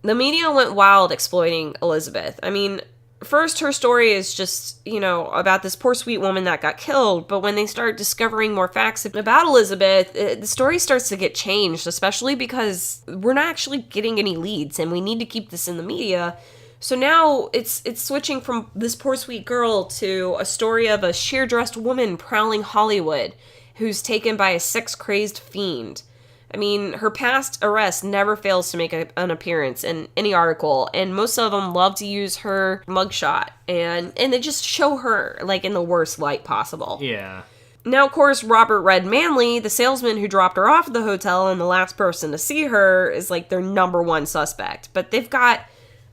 The media went wild exploiting Elizabeth. I mean... First, her story is just, about this poor sweet woman that got killed, but when they start discovering more facts about Elizabeth, the story starts to get changed, especially because we're not actually getting any leads, and we need to keep this in the media. So now it's switching from this poor sweet girl to a story of a sheer-dressed woman prowling Hollywood who's taken by a sex-crazed fiend. I mean, her past arrest never fails to make an appearance in any article, and most of them love to use her mugshot, and they just show her, like, in the worst light possible. Yeah. Now, of course, Robert Red Manley, the salesman who dropped her off at the hotel and the last person to see her, is, like, their number one suspect. But they've got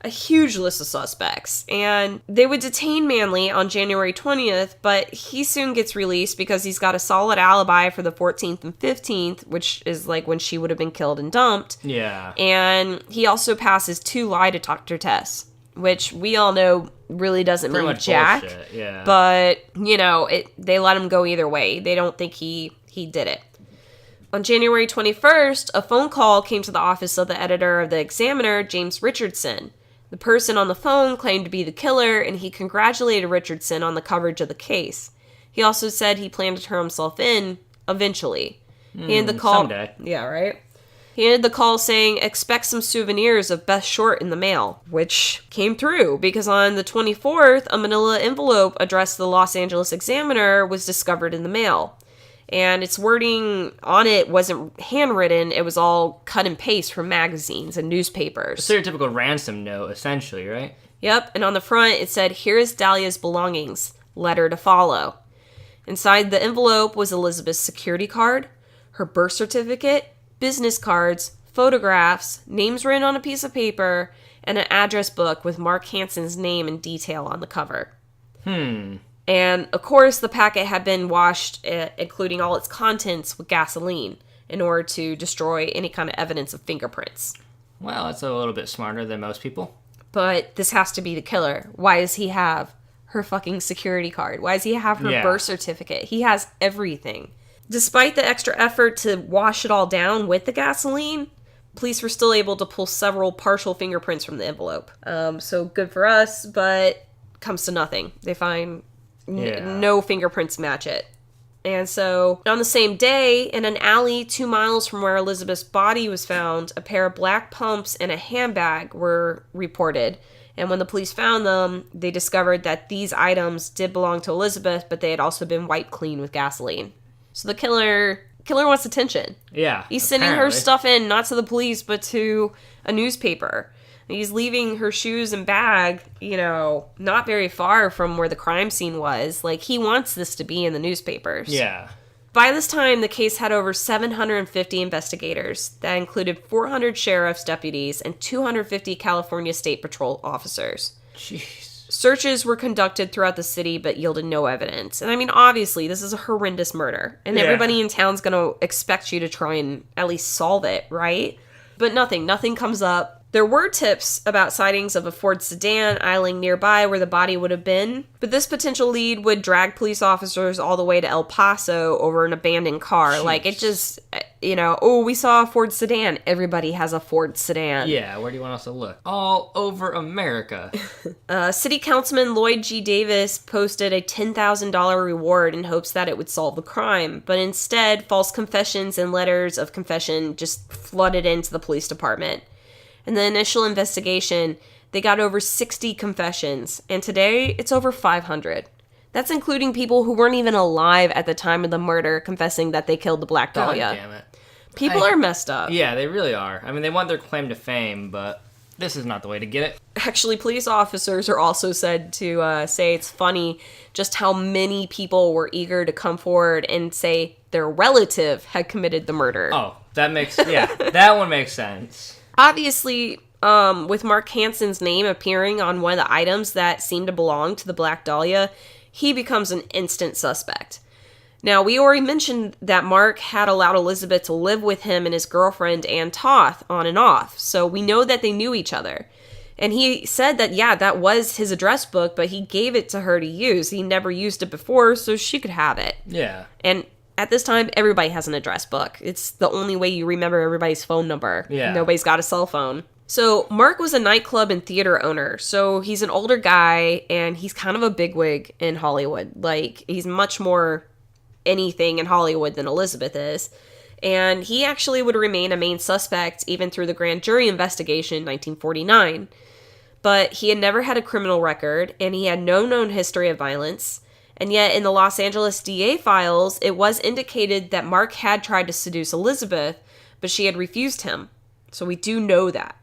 a huge list of suspects, and they would detain Manley on January 20th, but he soon gets released because he's got a solid alibi for the 14th and 15th, which is like when she would have been killed and dumped. Yeah. And he also passes 2 lie detector tests, which we all know really doesn't mean jack. Bullshit. Yeah. But, they let him go either way. They don't think he did it. On January 21st, a phone call came to the office of the editor of the Examiner, James Richardson. The person on the phone claimed to be the killer, and he congratulated Richardson on the coverage of the case. He also said he planned to turn himself in eventually. He ended the call. Someday. Yeah, right? He ended the call saying, expect some souvenirs of Beth Short in the mail, which came through because on the 24th, a manila envelope addressed to the Los Angeles Examiner was discovered in the mail. And its wording on it wasn't handwritten. It was all cut and paste from magazines and newspapers. A stereotypical ransom note, essentially, right? Yep, and on the front it said, "Here is Dahlia's belongings. Letter to follow." Inside the envelope was Elizabeth's security card, her birth certificate, business cards, photographs, names written on a piece of paper, and an address book with Mark Hansen's name and detail on the cover. And, of course, the packet had been washed, including all its contents, with gasoline in order to destroy any kind of evidence of fingerprints. Well, that's a little bit smarter than most people. But this has to be the killer. Why does he have her fucking security card? Why does he have her birth certificate? He has everything. Despite the extra effort to wash it all down with the gasoline, police were still able to pull several partial fingerprints from the envelope. So good for us, but comes to nothing. They find no fingerprints match it. And so on the same day, in an alley 2 miles from where Elizabeth's body was found, a pair of black pumps and a handbag were reported. And when the police found them, they discovered that these items did belong to Elizabeth, but they had also been wiped clean with gasoline. So the killer wants attention. Yeah. He's sending her stuff in, not to the police, but to a newspaper. He's leaving her shoes and bag, not very far from where the crime scene was. Like, he wants this to be in the newspapers. Yeah. By this time, the case had over 750 investigators. That included 400 sheriff's deputies and 250 California State Patrol officers. Jeez. Searches were conducted throughout the city, but yielded no evidence. And I mean, obviously, this is a horrendous murder. And everybody in town's going to expect you to try and at least solve it, right? But nothing comes up. There were tips about sightings of a Ford sedan idling nearby where the body would have been, but this potential lead would drag police officers all the way to El Paso over an abandoned car. Jeez. Like, it just, we saw a Ford sedan. Everybody has a Ford sedan. Yeah, where do you want us to look? All over America. City Councilman Lloyd G. Davis posted a $10,000 reward in hopes that it would solve the crime, but instead, false confessions and letters of confession just flooded into the police department. In the initial investigation, they got over 60 confessions, and today it's over 500. That's including people who weren't even alive at the time of the murder confessing that they killed the Black Dahlia. God damn it. People are messed up. Yeah, they really are. I mean, they want their claim to fame, but this is not the way to get it. Actually, police officers are also said to say it's funny just how many people were eager to come forward and say their relative had committed the murder. Oh, that one makes sense. Obviously, with Mark Hansen's name appearing on one of the items that seem to belong to the Black Dahlia, he becomes an instant suspect. Now, we already mentioned that Mark had allowed Elizabeth to live with him and his girlfriend, Ann Toth, on and off, so we know that they knew each other. And he said that, that was his address book, but he gave it to her to use. He never used it before, so she could have it. Yeah. And at this time, everybody has an address book. It's the only way you remember everybody's phone number. Yeah. Nobody's got a cell phone. So Mark was a nightclub and theater owner. So he's an older guy, and he's kind of a bigwig in Hollywood. Like, he's much more anything in Hollywood than Elizabeth is. And he actually would remain a main suspect even through the grand jury investigation in 1949. But he had never had a criminal record, and he had no known history of violence. And yet, in the Los Angeles DA files, it was indicated that Mark had tried to seduce Elizabeth, but she had refused him. So we do know that.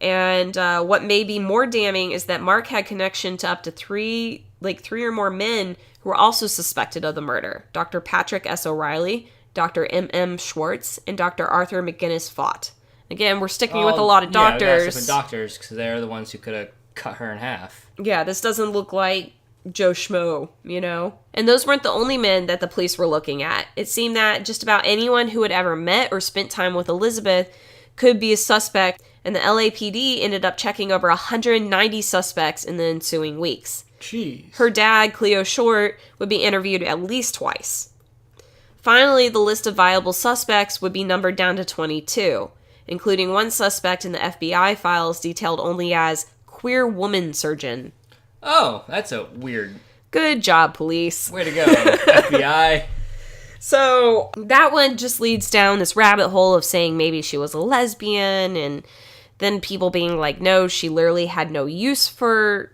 And what may be more damning is that Mark had connection to up to three or more men who were also suspected of the murder. Dr. Patrick S. O'Reilly, Dr. M.M. Schwartz, and Dr. Arthur McGinnis Fott. Again, we're sticking with a lot of doctors. Yeah, we gotta stick with doctors, because they're the ones who could have cut her in half. Yeah, this doesn't look like Joe Schmo, And those weren't the only men that the police were looking at. It seemed that just about anyone who had ever met or spent time with Elizabeth could be a suspect, and the LAPD ended up checking over 190 suspects in the ensuing weeks. Jeez. Her dad, Cleo Short, would be interviewed at least twice. Finally, the list of viable suspects would be numbered down to 22, including one suspect in the FBI files detailed only as queer woman surgeon. Oh, that's a weird... Good job, police. Way to go, FBI. So that one just leads down this rabbit hole of saying maybe she was a lesbian, and then people being like, no, she literally had no use for,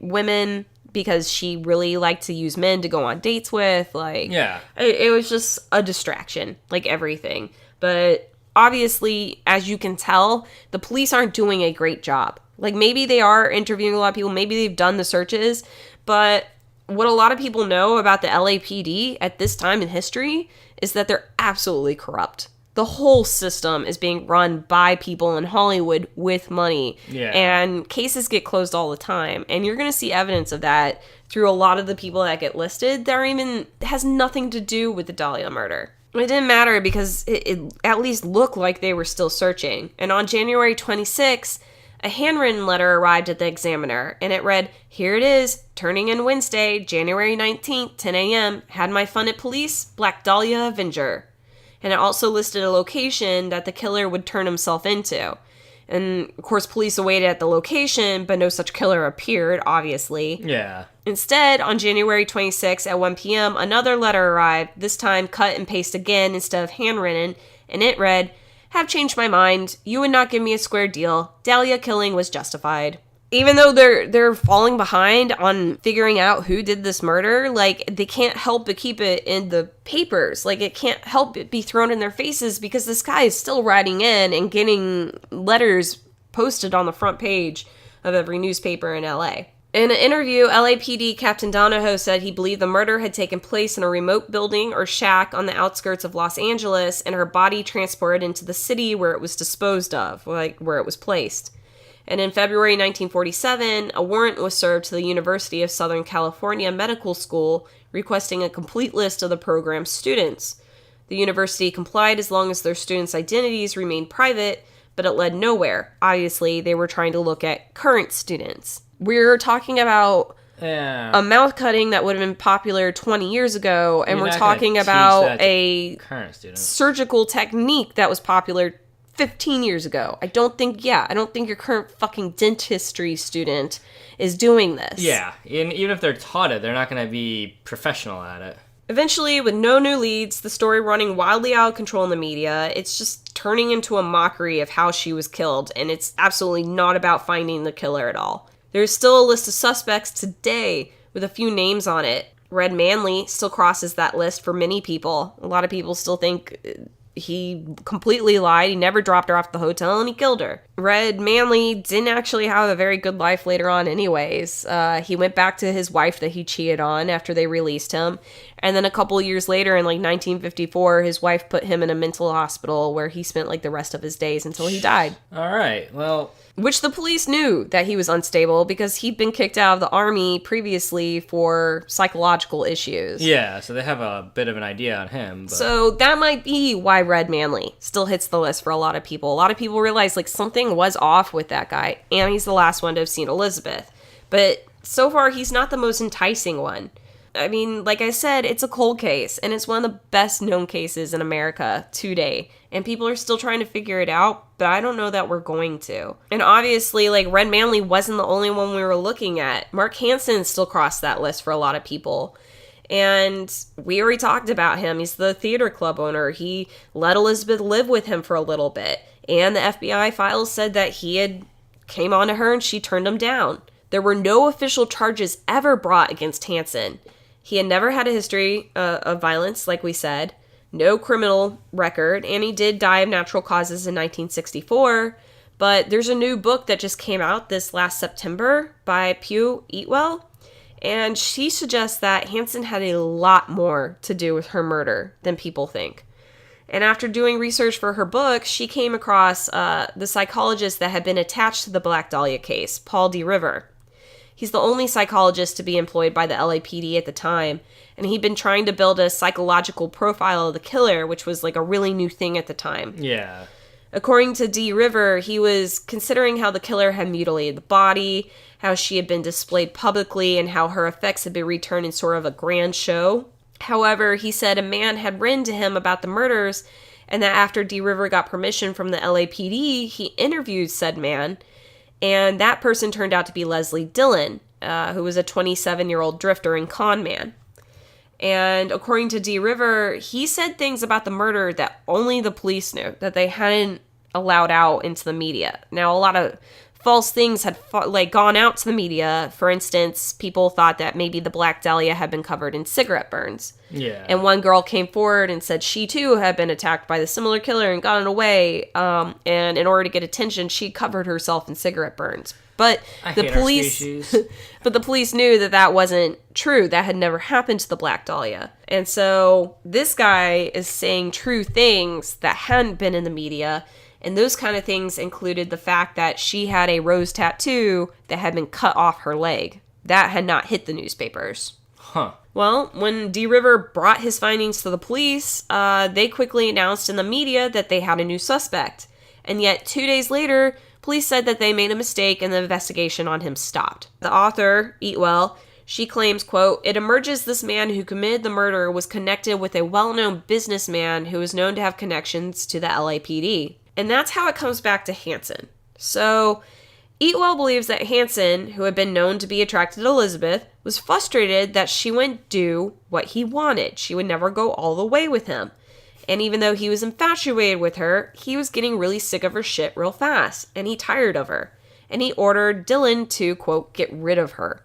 women. because she really liked to use men to go on dates with. Like, Yeah. it was just a distraction, like everything. But obviously, as you can tell, the police aren't doing a great job. Like, maybe they are interviewing a lot of people, maybe they've done the searches, but what a lot of people know about the LAPD at this time in history is that they're absolutely corrupt. The whole system is being run by people in Hollywood with money. Yeah. And cases get closed all the time. And you're going to see evidence of that through a lot of the people that get listed that are even has nothing to do with the Dahlia murder. It didn't matter because it at least looked like they were still searching. And on January 26, a handwritten letter arrived at the Examiner, and it read, "Here it is, turning in Wednesday, January 19th, 10 a.m. Had my fun at police, Black Dahlia Avenger." And it also listed a location that the killer would turn himself into. And, of course, police awaited at the location, but no such killer appeared, obviously. Yeah. Instead, on January 26 at 1 p.m., another letter arrived, this time cut and paste again instead of handwritten, and it read, "Have changed my mind. You would not give me a square deal. Dahlia killing was justified." Even though they're falling behind on figuring out who did this murder, like, they can't help but keep it in the papers. Like, it can't help but be thrown in their faces because this guy is still writing in and getting letters posted on the front page of every newspaper in LA. In an interview, LAPD Captain Donahoe said he believed the murder had taken place in a remote building or shack on the outskirts of Los Angeles and her body transported into the city where it was disposed of, like where it was placed. And in February 1947, a warrant was served to the University of Southern California Medical School requesting a complete list of the program's students. The university complied as long as their students' identities remained private, but it led nowhere. Obviously, they were trying to look at current students. We're talking about a mouth cutting that would have been popular 20 years ago, and we're talking about a current student surgical technique that was popular 15 years ago. I don't think your current fucking dentistry student is doing this. Yeah, and even if they're taught it, they're not going to be professional at it. Eventually, with no new leads, the story running wildly out of control in the media, it's just turning into a mockery of how she was killed, and it's absolutely not about finding the killer at all. There's still a list of suspects today with a few names on it. Red Manley still crosses that list for many people. A lot of people still think he completely lied. He never dropped her off at the hotel and he killed her. Red Manley didn't actually have a very good life later on anyways. He went back to his wife that he cheated on after they released him. And then a couple years later in like 1954, his wife put him in a mental hospital where he spent like the rest of his days until he died. All right. Well, which the police knew that he was unstable because he'd been kicked out of the army previously for psychological issues. Yeah, so they have a bit of an idea on him. But... So that might be why Red Manley still hits the list for a lot of people. A lot of people realize like something was off with that guy, and he's the last one to have seen Elizabeth. But so far, he's not the most enticing one. I mean, like I said, it's a cold case, and it's one of the best known cases in America today. And people are still trying to figure it out, but I don't know that we're going to. And obviously, like, Red Manley wasn't the only one we were looking at. Mark Hansen still crossed that list for a lot of people. And we already talked about him. He's the theater club owner. He let Elizabeth live with him for a little bit. And the FBI files said that he had came on to her and she turned him down. There were no official charges ever brought against Hansen. He had never had a history of violence, like we said, no criminal record, and he did die of natural causes in 1964. But there's a new book that just came out this last September by Pugh Eatwell, and she suggests that Hansen had a lot more to do with her murder than people think. And after doing research for her book, she came across the psychologist that had been attached to the Black Dahlia case, Paul D. River. He's the only psychologist to be employed by the LAPD at the time, and he'd been trying to build a psychological profile of the killer, which was like a really new thing at the time. Yeah. According to D. River, he was considering how the killer had mutilated the body, how she had been displayed publicly, and how her effects had been returned in sort of a grand show. However, he said a man had written to him about the murders, and that after D. River got permission from the LAPD, he interviewed said man. And that person turned out to be Leslie Dillon, who was a 27-year-old drifter and con man. And according to D. River, he said things about the murder that only the police knew, that they hadn't allowed out into the media. Now, a lot of false things had gone out to the media. For instance, people thought that maybe the Black Dahlia had been covered in cigarette burns. Yeah. And one girl came forward and said she too had been attacked by the similar killer and gotten away. And in order to get attention, she covered herself in cigarette burns. But the police knew that wasn't true. That had never happened to the Black Dahlia. And so this guy is saying true things that hadn't been in the media. And those kind of things included the fact that she had a rose tattoo that had been cut off her leg. That had not hit the newspapers. Huh. Well, when D. River brought his findings to the police, they quickly announced in the media that they had a new suspect. And yet, 2 days later, police said that they made a mistake and the investigation on him stopped. The author, Eatwell, she claims, quote, "It emerges this man who committed the murder was connected with a well-known businessman who is known to have connections to the LAPD." And that's how it comes back to Hansen. So, Eatwell believes that Hansen, who had been known to be attracted to Elizabeth, was frustrated that she wouldn't do what he wanted. She would never go all the way with him. And even though he was infatuated with her, he was getting really sick of her shit real fast, and he tired of her. And he ordered Dylan to, quote, get rid of her.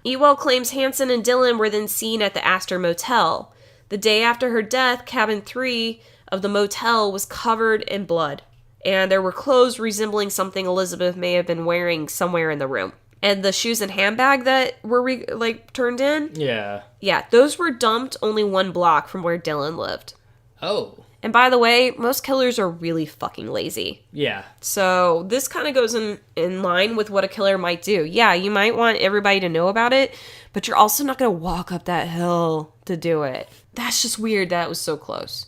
Ewell claims Hansen and Dylan were then seen at the Astor Motel. The day after her death, cabin 3 of the motel was covered in blood, and there were clothes resembling something Elizabeth may have been wearing somewhere in the room. And the shoes and handbag that were, turned in? Yeah. Yeah, those were dumped only 1 block from where Dylan lived. Oh. And by the way, most killers are really fucking lazy. Yeah. So this kind of goes in line with what a killer might do. Yeah, you might want everybody to know about it, but you're also not going to walk up that hill to do it. That's just weird that it was so close.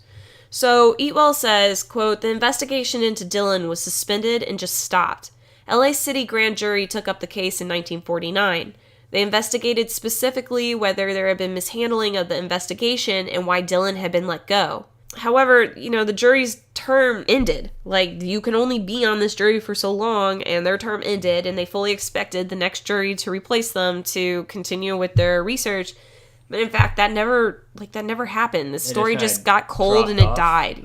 So Eatwell says, quote, "The investigation into Dylan was suspended and just stopped. LA City grand jury took up the case in 1949. They investigated specifically whether there had been mishandling of the investigation and why Dylan had been let go. However, the jury's term ended. You can only be on this jury for so long, and their term ended, and they fully expected the next jury to replace them to continue with their research. But in fact, that never happened. The story just got cold and it died."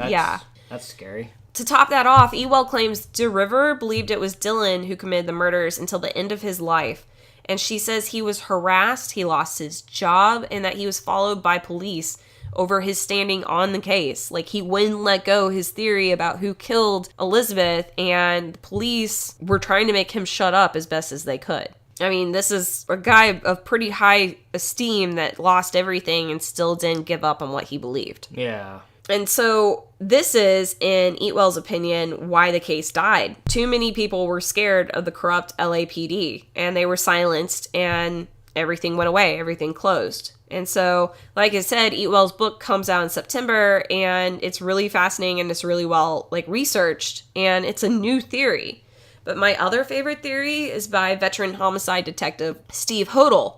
That's scary. To top that off, Ewell claims DeRiver believed it was Dylan who committed the murders until the end of his life. And she says he was harassed, he lost his job, and that he was followed by police over his standing on the case. He wouldn't let go his theory about who killed Elizabeth, and police were trying to make him shut up as best as they could. I mean, this is a guy of pretty high esteem that lost everything and still didn't give up on what he believed. Yeah. And so this is, in Eatwell's opinion, why the case died. Too many people were scared of the corrupt LAPD, and they were silenced, and everything went away. Everything closed. And so, like I said, Eatwell's book comes out in September, and it's really fascinating, and it's really well researched, and it's a new theory. But my other favorite theory is by veteran homicide detective Steve Hodel.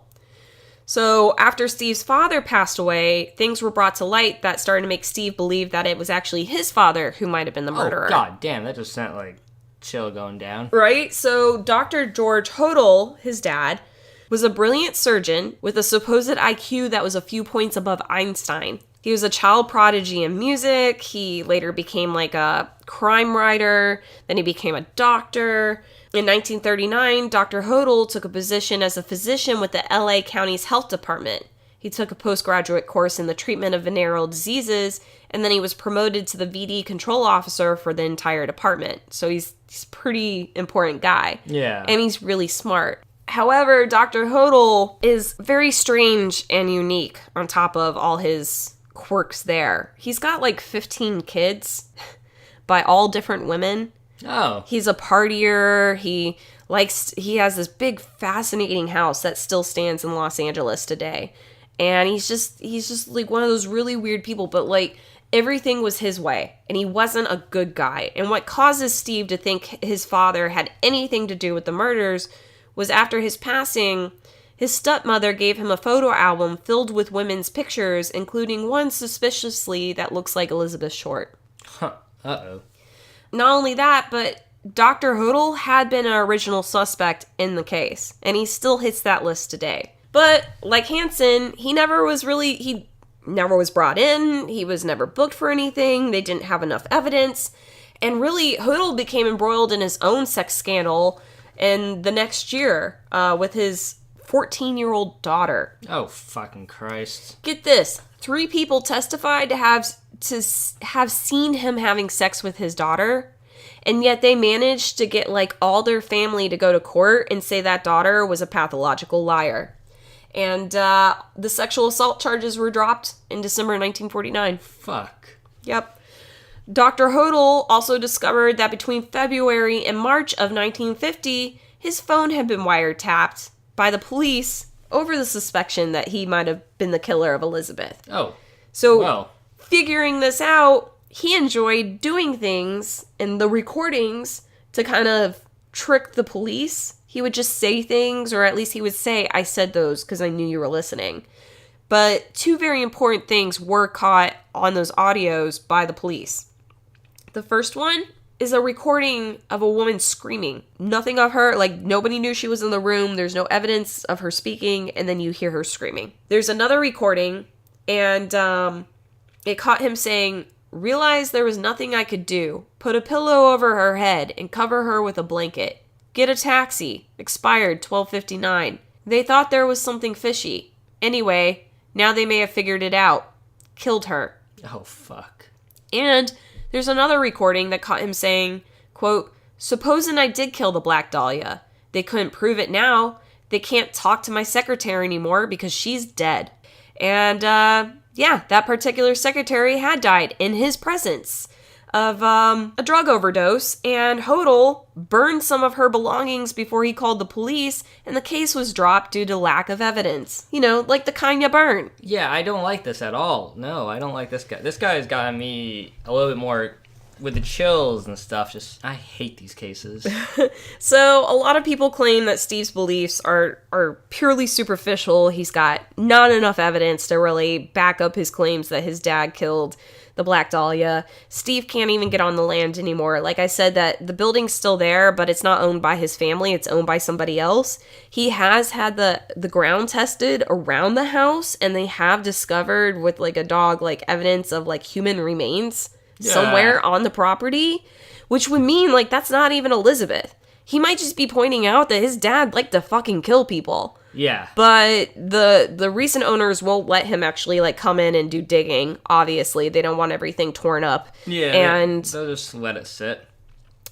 So after Steve's father passed away, things were brought to light that started to make Steve believe that it was actually his father who might have been the murderer. Oh, god damn, that just sent, chill going down. Right? So Dr. George Hodel, his dad, was a brilliant surgeon with a supposed IQ that was a few points above Einstein. He was a child prodigy in music. He later became a crime writer. Then he became a doctor. In 1939, Dr. Hodel took a position as a physician with the LA County's health department. He took a postgraduate course in the treatment of venereal diseases, and then he was promoted to the VD control officer for the entire department. So he's a pretty important guy. Yeah. And he's really smart. However, Dr. Hodel is very strange and unique on top of all his quirks there. He's got 15 kids by all different women. Oh. He's a partier. He has this big fascinating house that still stands in Los Angeles today. And he's just one of those really weird people, but everything was his way, and he wasn't a good guy. And what causes Steve to think his father had anything to do with the murders was after his passing, his stepmother gave him a photo album filled with women's pictures, including one suspiciously that looks like Elizabeth Short. Huh. Uh-oh. Not only that, but Dr. Hodel had been an original suspect in the case, and he still hits that list today. But, like Hansen, he never was brought in, he was never booked for anything, they didn't have enough evidence, And really, Hodel became embroiled in his own sex scandal in the next year with his 14-year-old daughter. Oh, fucking Christ. Get this. 3 people testified to have seen him having sex with his daughter, and yet they managed to get, like, all their family to go to court and say that daughter was a pathological liar. And the sexual assault charges were dropped in December 1949. Fuck. Yep. Dr. Hodel also discovered that between February and March of 1950, his phone had been wiretapped by the police over the suspicion that he might have been the killer of Elizabeth. Oh. So, well. Figuring this out, he enjoyed doing things in the recordings to kind of trick the police. He would just say things, or at least he would say, I said those because I knew you were listening. But 2 very important things were caught on those audios by the police. The first one is a recording of a woman screaming. Nothing of her, like, nobody knew she was in the room. There's no evidence of her speaking, and then you hear her screaming. There's another recording, and it caught him saying, realized there was nothing I could do. Put a pillow over her head and cover her with a blanket. Get a taxi. Expired 12:59. They thought there was something fishy. Anyway, now they may have figured it out. Killed her. Oh, fuck. And there's another recording that caught him saying, quote, supposing I did kill the Black Dahlia. They couldn't prove it now. They can't talk to my secretary anymore because she's dead. And, yeah, that particular secretary had died in his presence of a drug overdose, and Hodel burned some of her belongings before he called the police, and the case was dropped due to lack of evidence. You know, like the kind you burn. Yeah, I don't like this at all. No, I don't like this guy. This guy's gotten me a little bit more with the chills and stuff. Just, I hate these cases. So, a lot of people claim that Steve's beliefs are purely superficial. He's got not enough evidence to really back up his claims that his dad killed the Black Dahlia. Steve can't even get on the land anymore. Like I said, that the building's still there, but it's not owned by his family. It's owned by somebody else. He has had the ground tested around the house, and they have discovered with, like, a dog, like, evidence of, like, human remains somewhere on the property, which would mean, like, that's not even Elizabeth. He might just be pointing out that his dad liked to fucking kill people. Yeah. But the recent owners won't let him actually, like, come in and do digging, obviously. They don't want everything torn up. Yeah, and they'll just let it sit.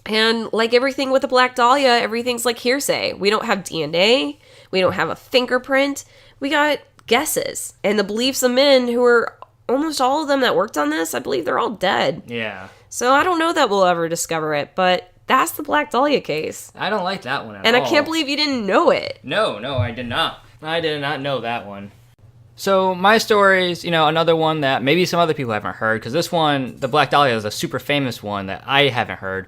And like everything with the Black Dahlia, everything's like hearsay. We don't have DNA. We don't have a fingerprint. We got guesses. And the beliefs of men who are almost all of them that worked on this, I believe they're all dead. Yeah. So I don't know that we'll ever discover it, but that's the Black Dahlia case. I don't like that one at all. And I can't believe you didn't know it. No, I did not. I did not know that one. So my story is, another one that maybe some other people haven't heard, because this one, the Black Dahlia, is a super famous one that I haven't heard.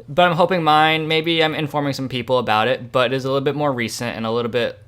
But I'm hoping maybe I'm informing some people about it, but it is a little bit more recent and a little bit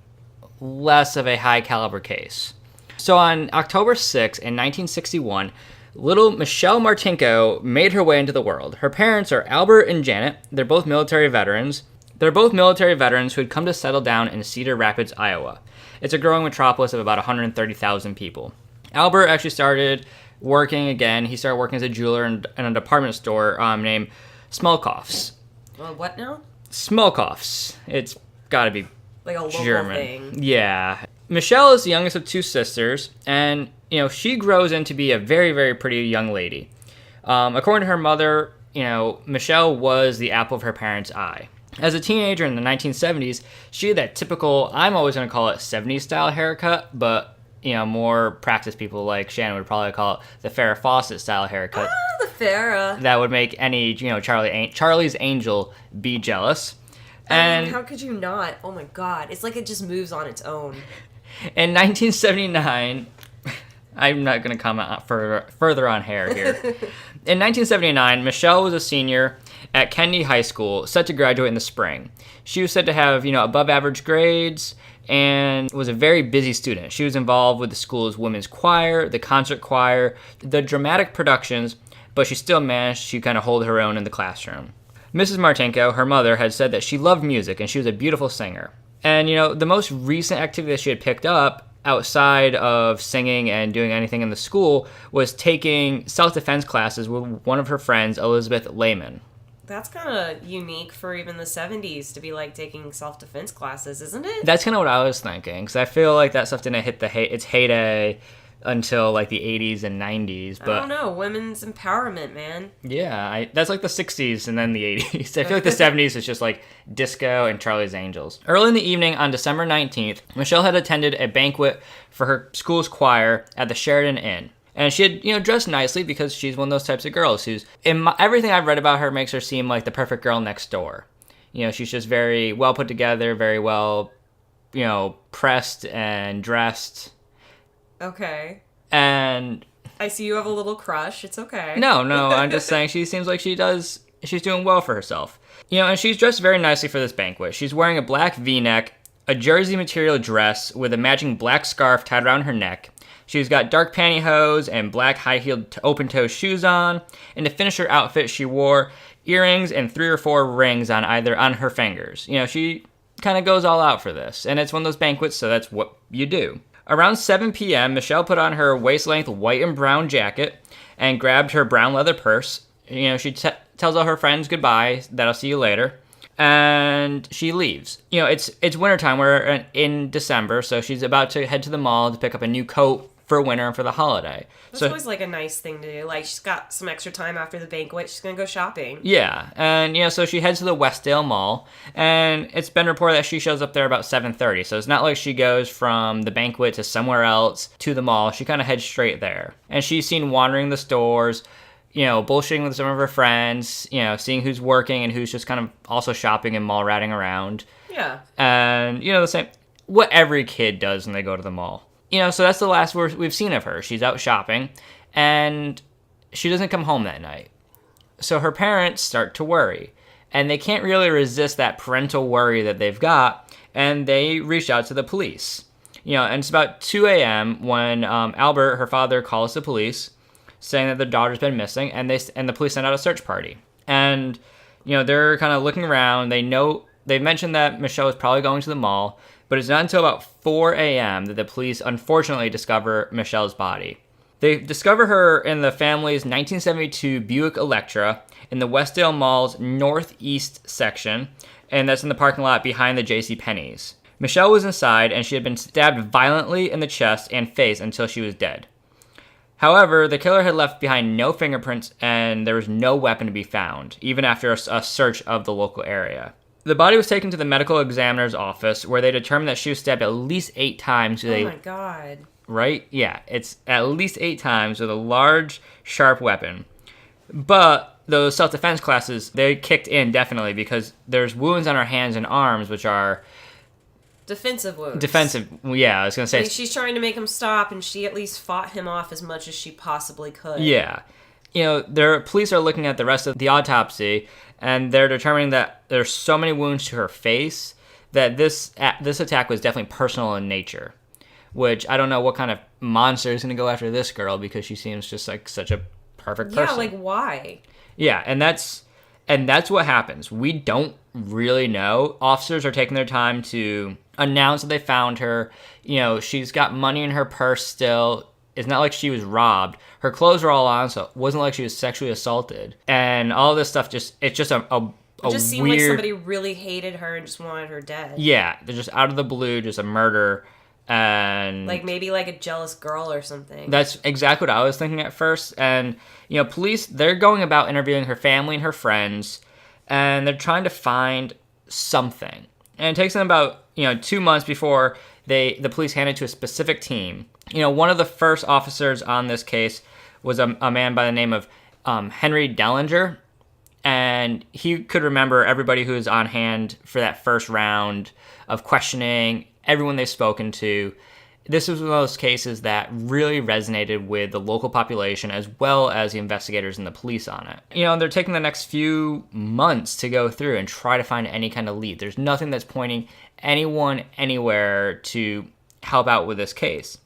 less of a high caliber case. So on October 6, in 1961, little Michelle Martinko made her way into the world. Her parents are Albert and Janet. They're both military veterans. They're both military veterans who had come to settle down in Cedar Rapids, Iowa. It's a growing metropolis of about 130,000 people. Albert actually started working again. He started working as a jeweler in a department store named Smolkoff's. What now? Smolkoff's. It's got to be like a local German thing. Yeah. Michelle is the youngest of 2 sisters, and she grows into be a very, very pretty young lady. According to her mother, Michelle was the apple of her parents' eye. As a teenager in the 1970s, she had that typical, I'm always going to call it 70s style haircut, but more practiced people like Shannon would probably call it the Farrah Fawcett style haircut. The Farrah. That would make any Charlie's Angel be jealous. And how could you not? Oh my god, it's like it just moves on its own. In 1979, I'm not going to comment further on hair here. In 1979, Michelle was a senior at Kennedy High School, set to graduate in the spring. She was said to have, above average grades and was a very busy student. She was involved with the school's women's choir, the concert choir, the dramatic productions, but she still managed to kind of hold her own in the classroom. Mrs. Martinko, her mother, had said that she loved music and she was a beautiful singer. And, the most recent activity that she had picked up outside of singing and doing anything in the school, was taking self-defense classes with one of her friends, Elizabeth Lehman. That's kind of unique for even the 70s to be, like, taking self-defense classes, isn't it? That's kind of what I was thinking, because I feel like that stuff didn't hit its heyday until, like, the 80s and 90s. But I don't know. Women's empowerment, man. Yeah, that's like the 60s and then the 80s. I feel like the 70s is just, like, disco and Charlie's Angels. Early in the evening on December 19th, Michelle had attended a banquet for her school's choir at the Sheridan Inn. And she had, dressed nicely because she's one of those types of girls who's, everything I've read about her makes her seem like the perfect girl next door. She's just very well put together, very well, pressed and dressed. Okay. And I see you have a little crush. It's okay. No, I'm just saying she seems like she's doing well for herself. And she's dressed very nicely for this banquet. She's wearing a black V-neck, a jersey material dress with a matching black scarf tied around her neck. She's got dark pantyhose and black high-heeled open-toe shoes on. And to finish her outfit, she wore earrings and 3 or 4 rings on her fingers. She kind of goes all out for this. And it's one of those banquets, so that's what you do. Around 7 p.m., Michelle put on her waist-length white and brown jacket and grabbed her brown leather purse. She tells all her friends goodbye, that I'll see you later. And she leaves. It's wintertime. We're in December, so she's about to head to the mall to pick up a new coat for winter and for the holiday. That's always like a nice thing to do. Like, she's got some extra time after the banquet. She's going to go shopping. Yeah. And, so she heads to the Westdale Mall. And it's been reported that she shows up there about 7:30. So it's not like she goes from the banquet to somewhere else to the mall. She kind of heads straight there. And she's seen wandering the stores, bullshitting with some of her friends, seeing who's working and who's just kind of also shopping and mall ratting around. Yeah. And, the same, what every kid does when they go to the mall. So that's the last we've seen of her. She's out shopping, and she doesn't come home that night. So her parents start to worry, and they can't really resist that parental worry that they've got, and they reach out to the police. And it's about 2 a.m. when Albert, her father, calls the police, saying that their daughter's been missing, and the police send out a search party. And, they're kind of looking around. They've mentioned that Michelle is probably going to the mall, but it's not until about 4 a.m. that the police unfortunately discover Michelle's body. They discover her in the family's 1972 Buick Electra in the Westdale Mall's northeast section, and that's in the parking lot behind the JCPenney's. Michelle was inside, and she had been stabbed violently in the chest and face until she was dead. However, the killer had left behind no fingerprints, and there was no weapon to be found, even after a search of the local area. The body was taken to the medical examiner's office, where they determined that she was stabbed at least 8 times. Oh my God. Right? Yeah, it's at least 8 times with a large, sharp weapon. But those self-defense classes, they kicked in definitely, because there's wounds on her hands and arms, which are defensive wounds. Defensive, yeah, I was going to say. Like, she's trying to make him stop, and she at least fought him off as much as she possibly could. Yeah. Their police are looking at the rest of the autopsy, and they're determining that there's so many wounds to her face that this attack was definitely personal in nature. Which, I don't know what kind of monster is going to go after this girl, because she seems just like such a perfect person. Yeah, like, why? Yeah, and that's what happens. We don't really know. Officers are taking their time to announce that they found her. She's got money in her purse still. It's not like she was robbed. Her clothes were all on, so it wasn't like she was sexually assaulted. And all this stuff it just seemed like somebody really hated her and just wanted her dead. Yeah, they're just out of the blue, just a murder. And like maybe like a jealous girl or something. That's exactly what I was thinking at first. And, police, they're going about interviewing her family and her friends, and they're trying to find something. And it takes them about, 2 months before the police hand it to a specific team. One of the first officers on this case was a man by the name of Henry Dellinger, and he could remember everybody who was on hand for that first round of questioning, everyone they've spoken to. This was one of those cases that really resonated with the local population as well as the investigators and the police on it. They're taking the next few months to go through and try to find any kind of lead. There's nothing that's pointing anyone anywhere to help out with this case.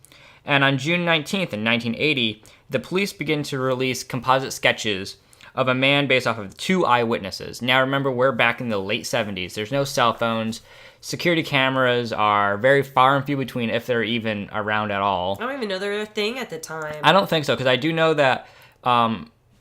And on June 19th in 1980, the police begin to release composite sketches of a man based off of 2 eyewitnesses. Now remember, we're back in the late 70s. There's no cell phones. Security cameras are very far and few between, if they're even around at all. I don't even know they were a thing at the time. I don't think so, because I do know that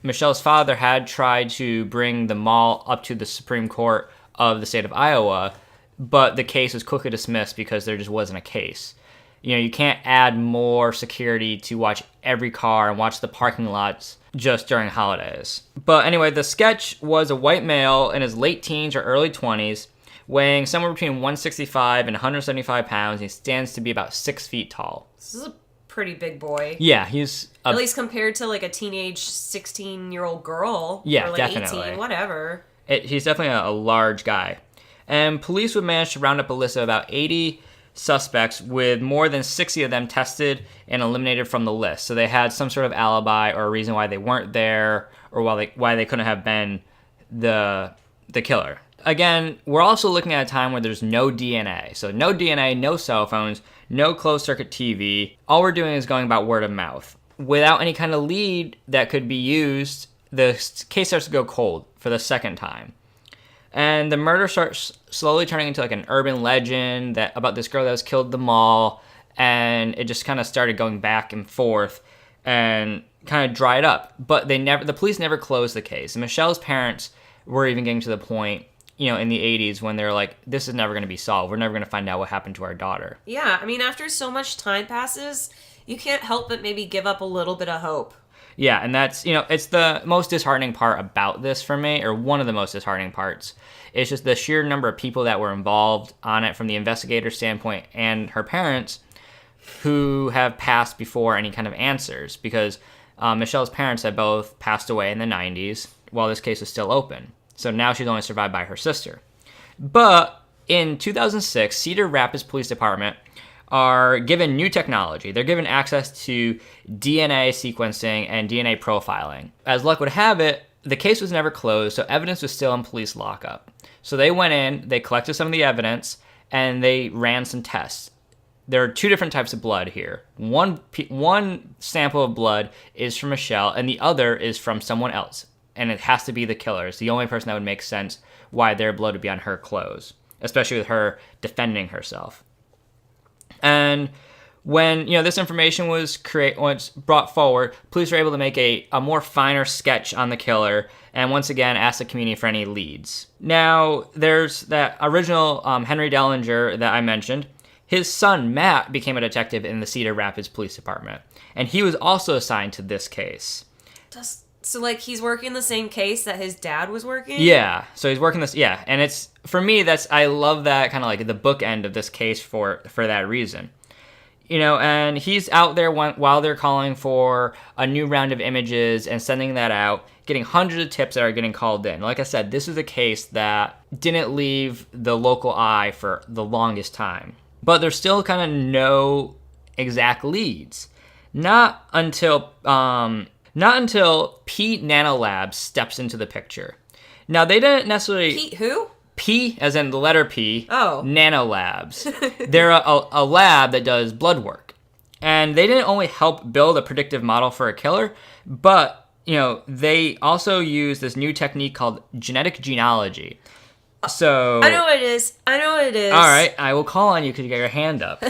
Michelle's father had tried to bring the mall up to the Supreme Court of the state of Iowa, but the case was quickly dismissed because there just wasn't a case. You can't add more security to watch every car and watch the parking lots just during holidays. But anyway, the sketch was a white male in his late teens or early 20s, weighing somewhere between 165 and 175 pounds. He stands to be about 6 feet tall. This is a pretty big boy. Yeah, he's... At least compared to like a teenage 16-year-old girl. Yeah, or like definitely. 18, whatever. He's definitely a large guy. And police would manage to round up a list of about 80 suspects, with more than 60 of them tested and eliminated from the list. So they had some sort of alibi or a reason why they weren't there, or why they couldn't have been the killer. Again, we're also looking at a time where there's no DNA. So no DNA, no cell phones, no closed-circuit TV. All we're doing is going about word of mouth. Without any kind of lead that could be used, the case starts to go cold for the second time. And the murder starts slowly turning into like an urban legend about this girl that was killed at the mall. And it just kind of started going back and forth and kind of dried up. But the police never closed the case. And Michelle's parents were even getting to the point, in the 80s when they're like, this is never going to be solved. We're never going to find out what happened to our daughter. Yeah, I mean, after so much time passes, you can't help but maybe give up a little bit of hope. Yeah, and that's, it's the most disheartening part about this for me, or one of the most disheartening parts. It's just the sheer number of people that were involved on it from the investigator standpoint and her parents who have passed before any kind of answers, because Michelle's parents had both passed away in the 90s while this case was still open. So now she's only survived by her sister. But in 2006, Cedar Rapids Police Department are given new technology. They're given access to DNA sequencing and DNA profiling. As luck would have it, the case was never closed, so evidence was still in police lockup. So they went in, they collected some of the evidence, and they ran some tests. There are 2 different types of blood here. One sample of blood is from Michelle, and the other is from someone else. And it has to be the killer. It's the only person that would make sense why their blood would be on her clothes, especially with her defending herself. And when this information was brought forward, police were able to make a more finer sketch on the killer, and once again ask the community for any leads. Now, there's that original Henry Dellinger that I mentioned. His son, Matt, became a detective in the Cedar Rapids Police Department, and he was also assigned to this case. So, like, he's working the same case that his dad was working? Yeah, so he's working this, yeah, and it's, for me, I love that kind of like the bookend of this case for that reason. And he's out there while they're calling for a new round of images and sending that out, getting hundreds of tips that are getting called in. Like I said, this is a case that didn't leave the local eye for the longest time. But there's still kind of no exact leads. Not until P Nanolabs steps into the picture. Now, they didn't necessarily... Pete who? P, as in the letter P, oh. Nanolabs. They're a lab that does blood work. And they didn't only help build a predictive model for a killer, but, they also use this new technique called genetic genealogy. So... I know what it is. All right, I will call on you because you got your hand up.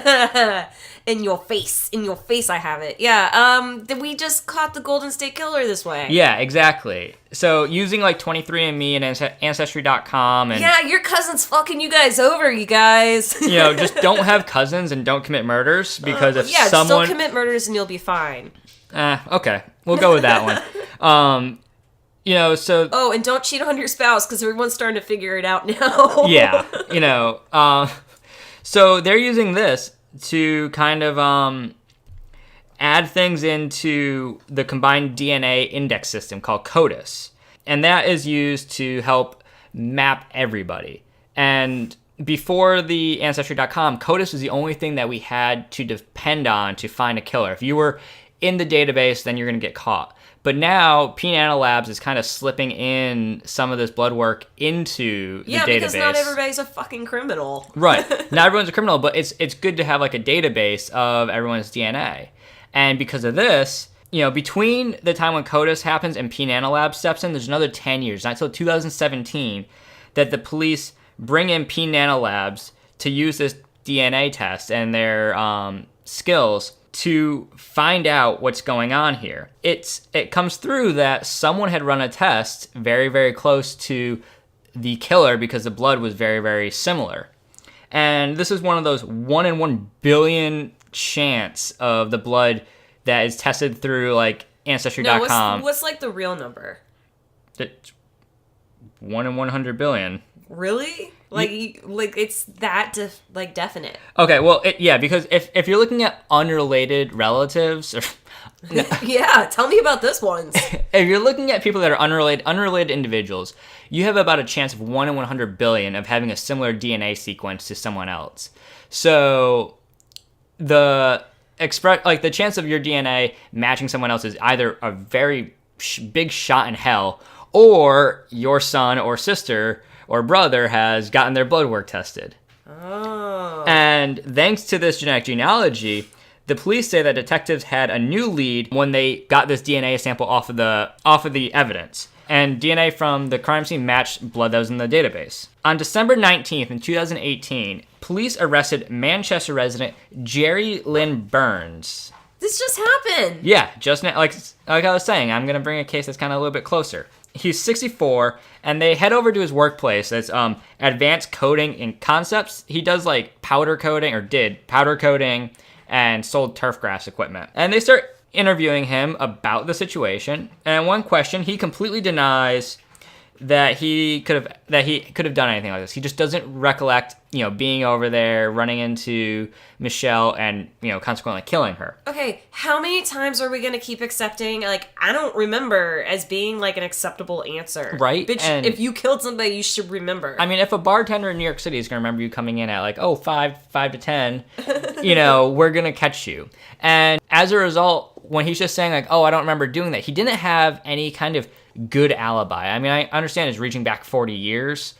In your face, I have it. Yeah, we just caught the Golden State Killer this way. Yeah, exactly. So using like 23andMe and Ancestry.com and... Yeah, your cousin's fucking you guys over, you guys. Just don't have cousins and don't commit murders, because if just someone... don't commit murders and you'll be fine. Okay, we'll go with that one. So... Oh, and don't cheat on your spouse, because everyone's starting to figure it out now. Yeah, so they're using this to kind of add things into the combined DNA index system called CODIS. And that is used to help map everybody. And before the Ancestry.com, CODIS was the only thing that we had to depend on to find a killer. If you were in the database, then you're going to get caught. But now, P Nanolabs is kind of slipping in some of this blood work into the database. Yeah, because not everybody's a fucking criminal. Right. Not everyone's a criminal, but it's good to have like a database of everyone's DNA. And because of this, between the time when CODIS happens and P Nanolabs steps in, there's another 10 years, not until 2017, that the police bring in P Nanolabs to use this DNA test and their skills to find out what's going on here. It comes through that someone had run a test very, very close to the killer because the blood was very, very similar. And this is one of those 1 in 1 billion chance of the blood that is tested through like Ancestry.com. No, what's like the real number? 1 in 100 billion. Really? Like it's that definite. Okay, well, because if you're looking at unrelated relatives, or, yeah, tell me about this one. if you're looking at people that are unrelated individuals, you have about a chance of 1 in 100 billion of having a similar DNA sequence to someone else. So the chance of your DNA matching someone else is either a very big shot in hell, or your son or sister or brother has gotten their blood work tested. Oh. And thanks to this genetic genealogy, the police say that detectives had a new lead when they got this DNA sample off of the evidence. And DNA from the crime scene matched blood that was in the database. On December 19th in 2018, police arrested Manchester resident Jerry Lynn Burns. This just happened. Yeah, just now, like I was saying, I'm going to bring a case that's kind of a little bit closer. He's 64, and they head over to his workplace that's Advanced Coding and Concepts. He does like powder coating and sold turf grass equipment. And they start interviewing him about the situation. And one question, he completely denies that he could have done anything like this. He just doesn't recollect, being over there, running into Michelle, and consequently killing her. Okay, how many times are we gonna keep accepting I don't remember as being like an acceptable answer? Right. Bitch, and if you killed somebody, you should remember. I mean, if a bartender in New York City is gonna remember you coming in at 5 to 10, we're gonna catch you. And as a result, when he's just saying I don't remember doing that, he didn't have any kind of good alibi. I mean, I understand it's reaching back 40 years.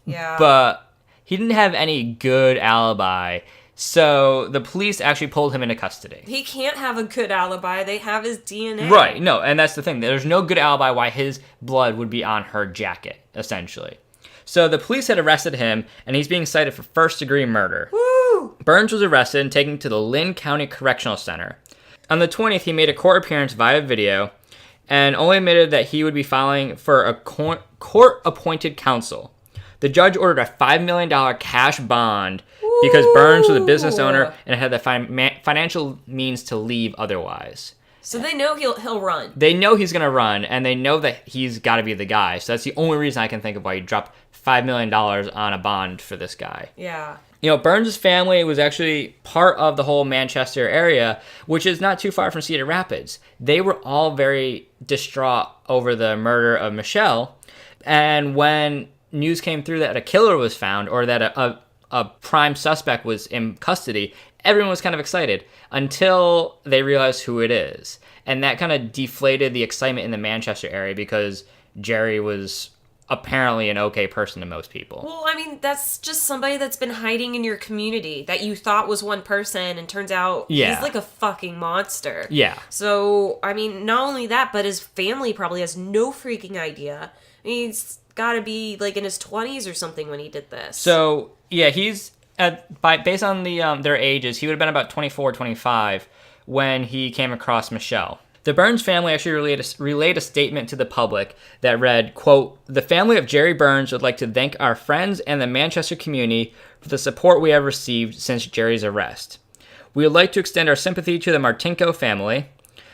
Yeah. But he didn't have any good alibi. So the police actually pulled him into custody. He can't have a good alibi. They have his DNA. Right. No, and that's the thing. There's no good alibi why his blood would be on her jacket, essentially. So the police had arrested him, and he's being cited for first-degree murder. Woo! Burns was arrested and taken to the Lynn County Correctional Center. On the 20th, he made a court appearance via video and only admitted that he would be filing for a court-appointed counsel. The judge ordered a $5 million cash bond because Burns was a business owner and had the financial means to leave otherwise. So they know he'll run. They know he's going to run, and they know that he's got to be the guy. So that's the only reason I can think of why he dropped $5 million on a bond for this guy. Yeah. Burns' family was actually part of the whole Manchester area, which is not too far from Cedar Rapids. They were all very distraught over the murder of Michelle. And when news came through that a killer was found or that a prime suspect was in custody, everyone was kind of excited until they realized who it is. And that kind of deflated the excitement in the Manchester area because Jerry was apparently an okay person to most people. Well, I mean, that's just somebody that's been hiding in your community that you thought was one person and turns out he's like a fucking monster. Yeah. So, I mean, not only that, but his family probably has no freaking idea. I mean, he's got to be like in his 20s or something when he did this. So, yeah, he's based on their ages, he would have been about 24, 25 when he came across Michelle. The Burns family actually relayed a statement to the public that read, quote, "The family of Jerry Burns would like to thank our friends and the Manchester community for the support we have received since Jerry's arrest. We would like to extend our sympathy to the Martinko family.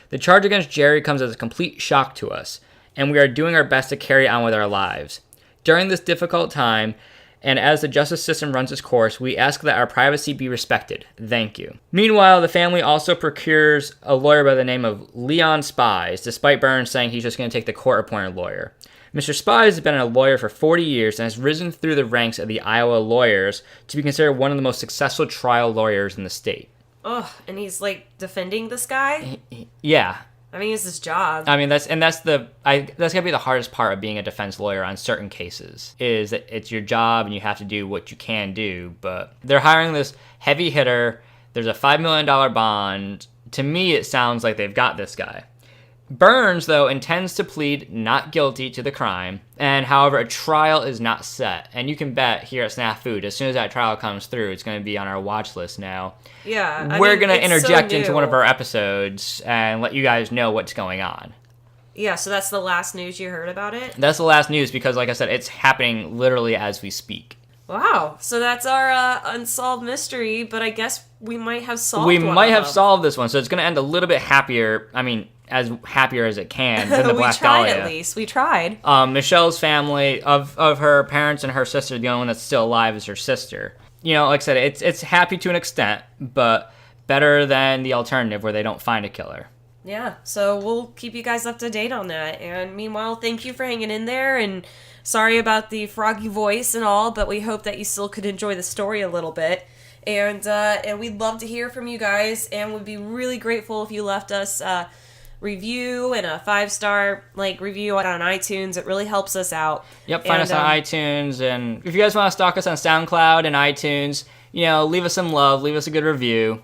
The charge against Jerry comes as a complete shock to us, and we are doing our best to carry on with our lives. During this difficult time, and as the justice system runs its course, we ask that our privacy be respected. Thank you." Meanwhile, the family also procures a lawyer by the name of Leon Spies, despite Burns saying he's just going to take the court-appointed lawyer. Mr. Spies has been a lawyer for 40 years and has risen through the ranks of the Iowa lawyers to be considered one of the most successful trial lawyers in the state. Ugh, and he's like defending this guy? Yeah. I mean, it's his job. I mean, that's gonna be the hardest part of being a defense lawyer on certain cases, is that it's your job and you have to do what you can do. But they're hiring this heavy hitter. There's a $5 million bond. To me, it sounds like they've got this guy. Burns, though, intends to plead not guilty to the crime, and however, a trial is not set. And you can bet here at Snap Food, as soon as that trial comes through, it's going to be on our watch list now. Yeah. We're going to interject into one of our episodes and let you guys know what's going on. Yeah, so that's the last news you heard about it? That's the last news because, like I said, it's happening literally as we speak. Wow. So that's our unsolved mystery, but I guess we might have solved solved this one, so it's going to end a little bit happier. I mean, as happier as it can than the Black Dahlia. We tried, at least. We tried. Michelle's family, of her parents and her sister, the only one that's still alive is her sister. You know, like I said, it's happy to an extent, but better than the alternative where they don't find a killer. Yeah, so we'll keep you guys up to date on that. And meanwhile, thank you for hanging in there, and sorry about the froggy voice and all, but we hope that you still could enjoy the story a little bit. And we'd love to hear from you guys, and would be really grateful if you left us a review and a 5-star review on iTunes. It really helps us out. Yep, find us on iTunes, and if you guys want to stalk us on SoundCloud and iTunes, leave us some love, leave us a good review.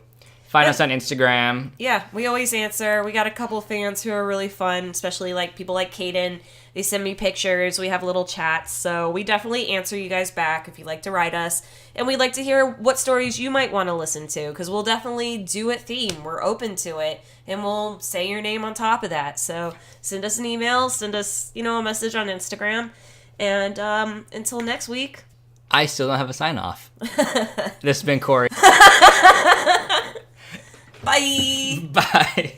Find us on Instagram. Yeah, we always answer. We got a couple fans who are really fun, especially people like Kaden. They send me pictures. We have little chats. So we definitely answer you guys back if you'd like to write us. And we'd like to hear what stories you might want to listen to, because we'll definitely do a theme. We're open to it. And we'll say your name on top of that. So send us an email. Send us, a message on Instagram. And until next week. I still don't have a sign off. This has been Corey. Bye. Bye.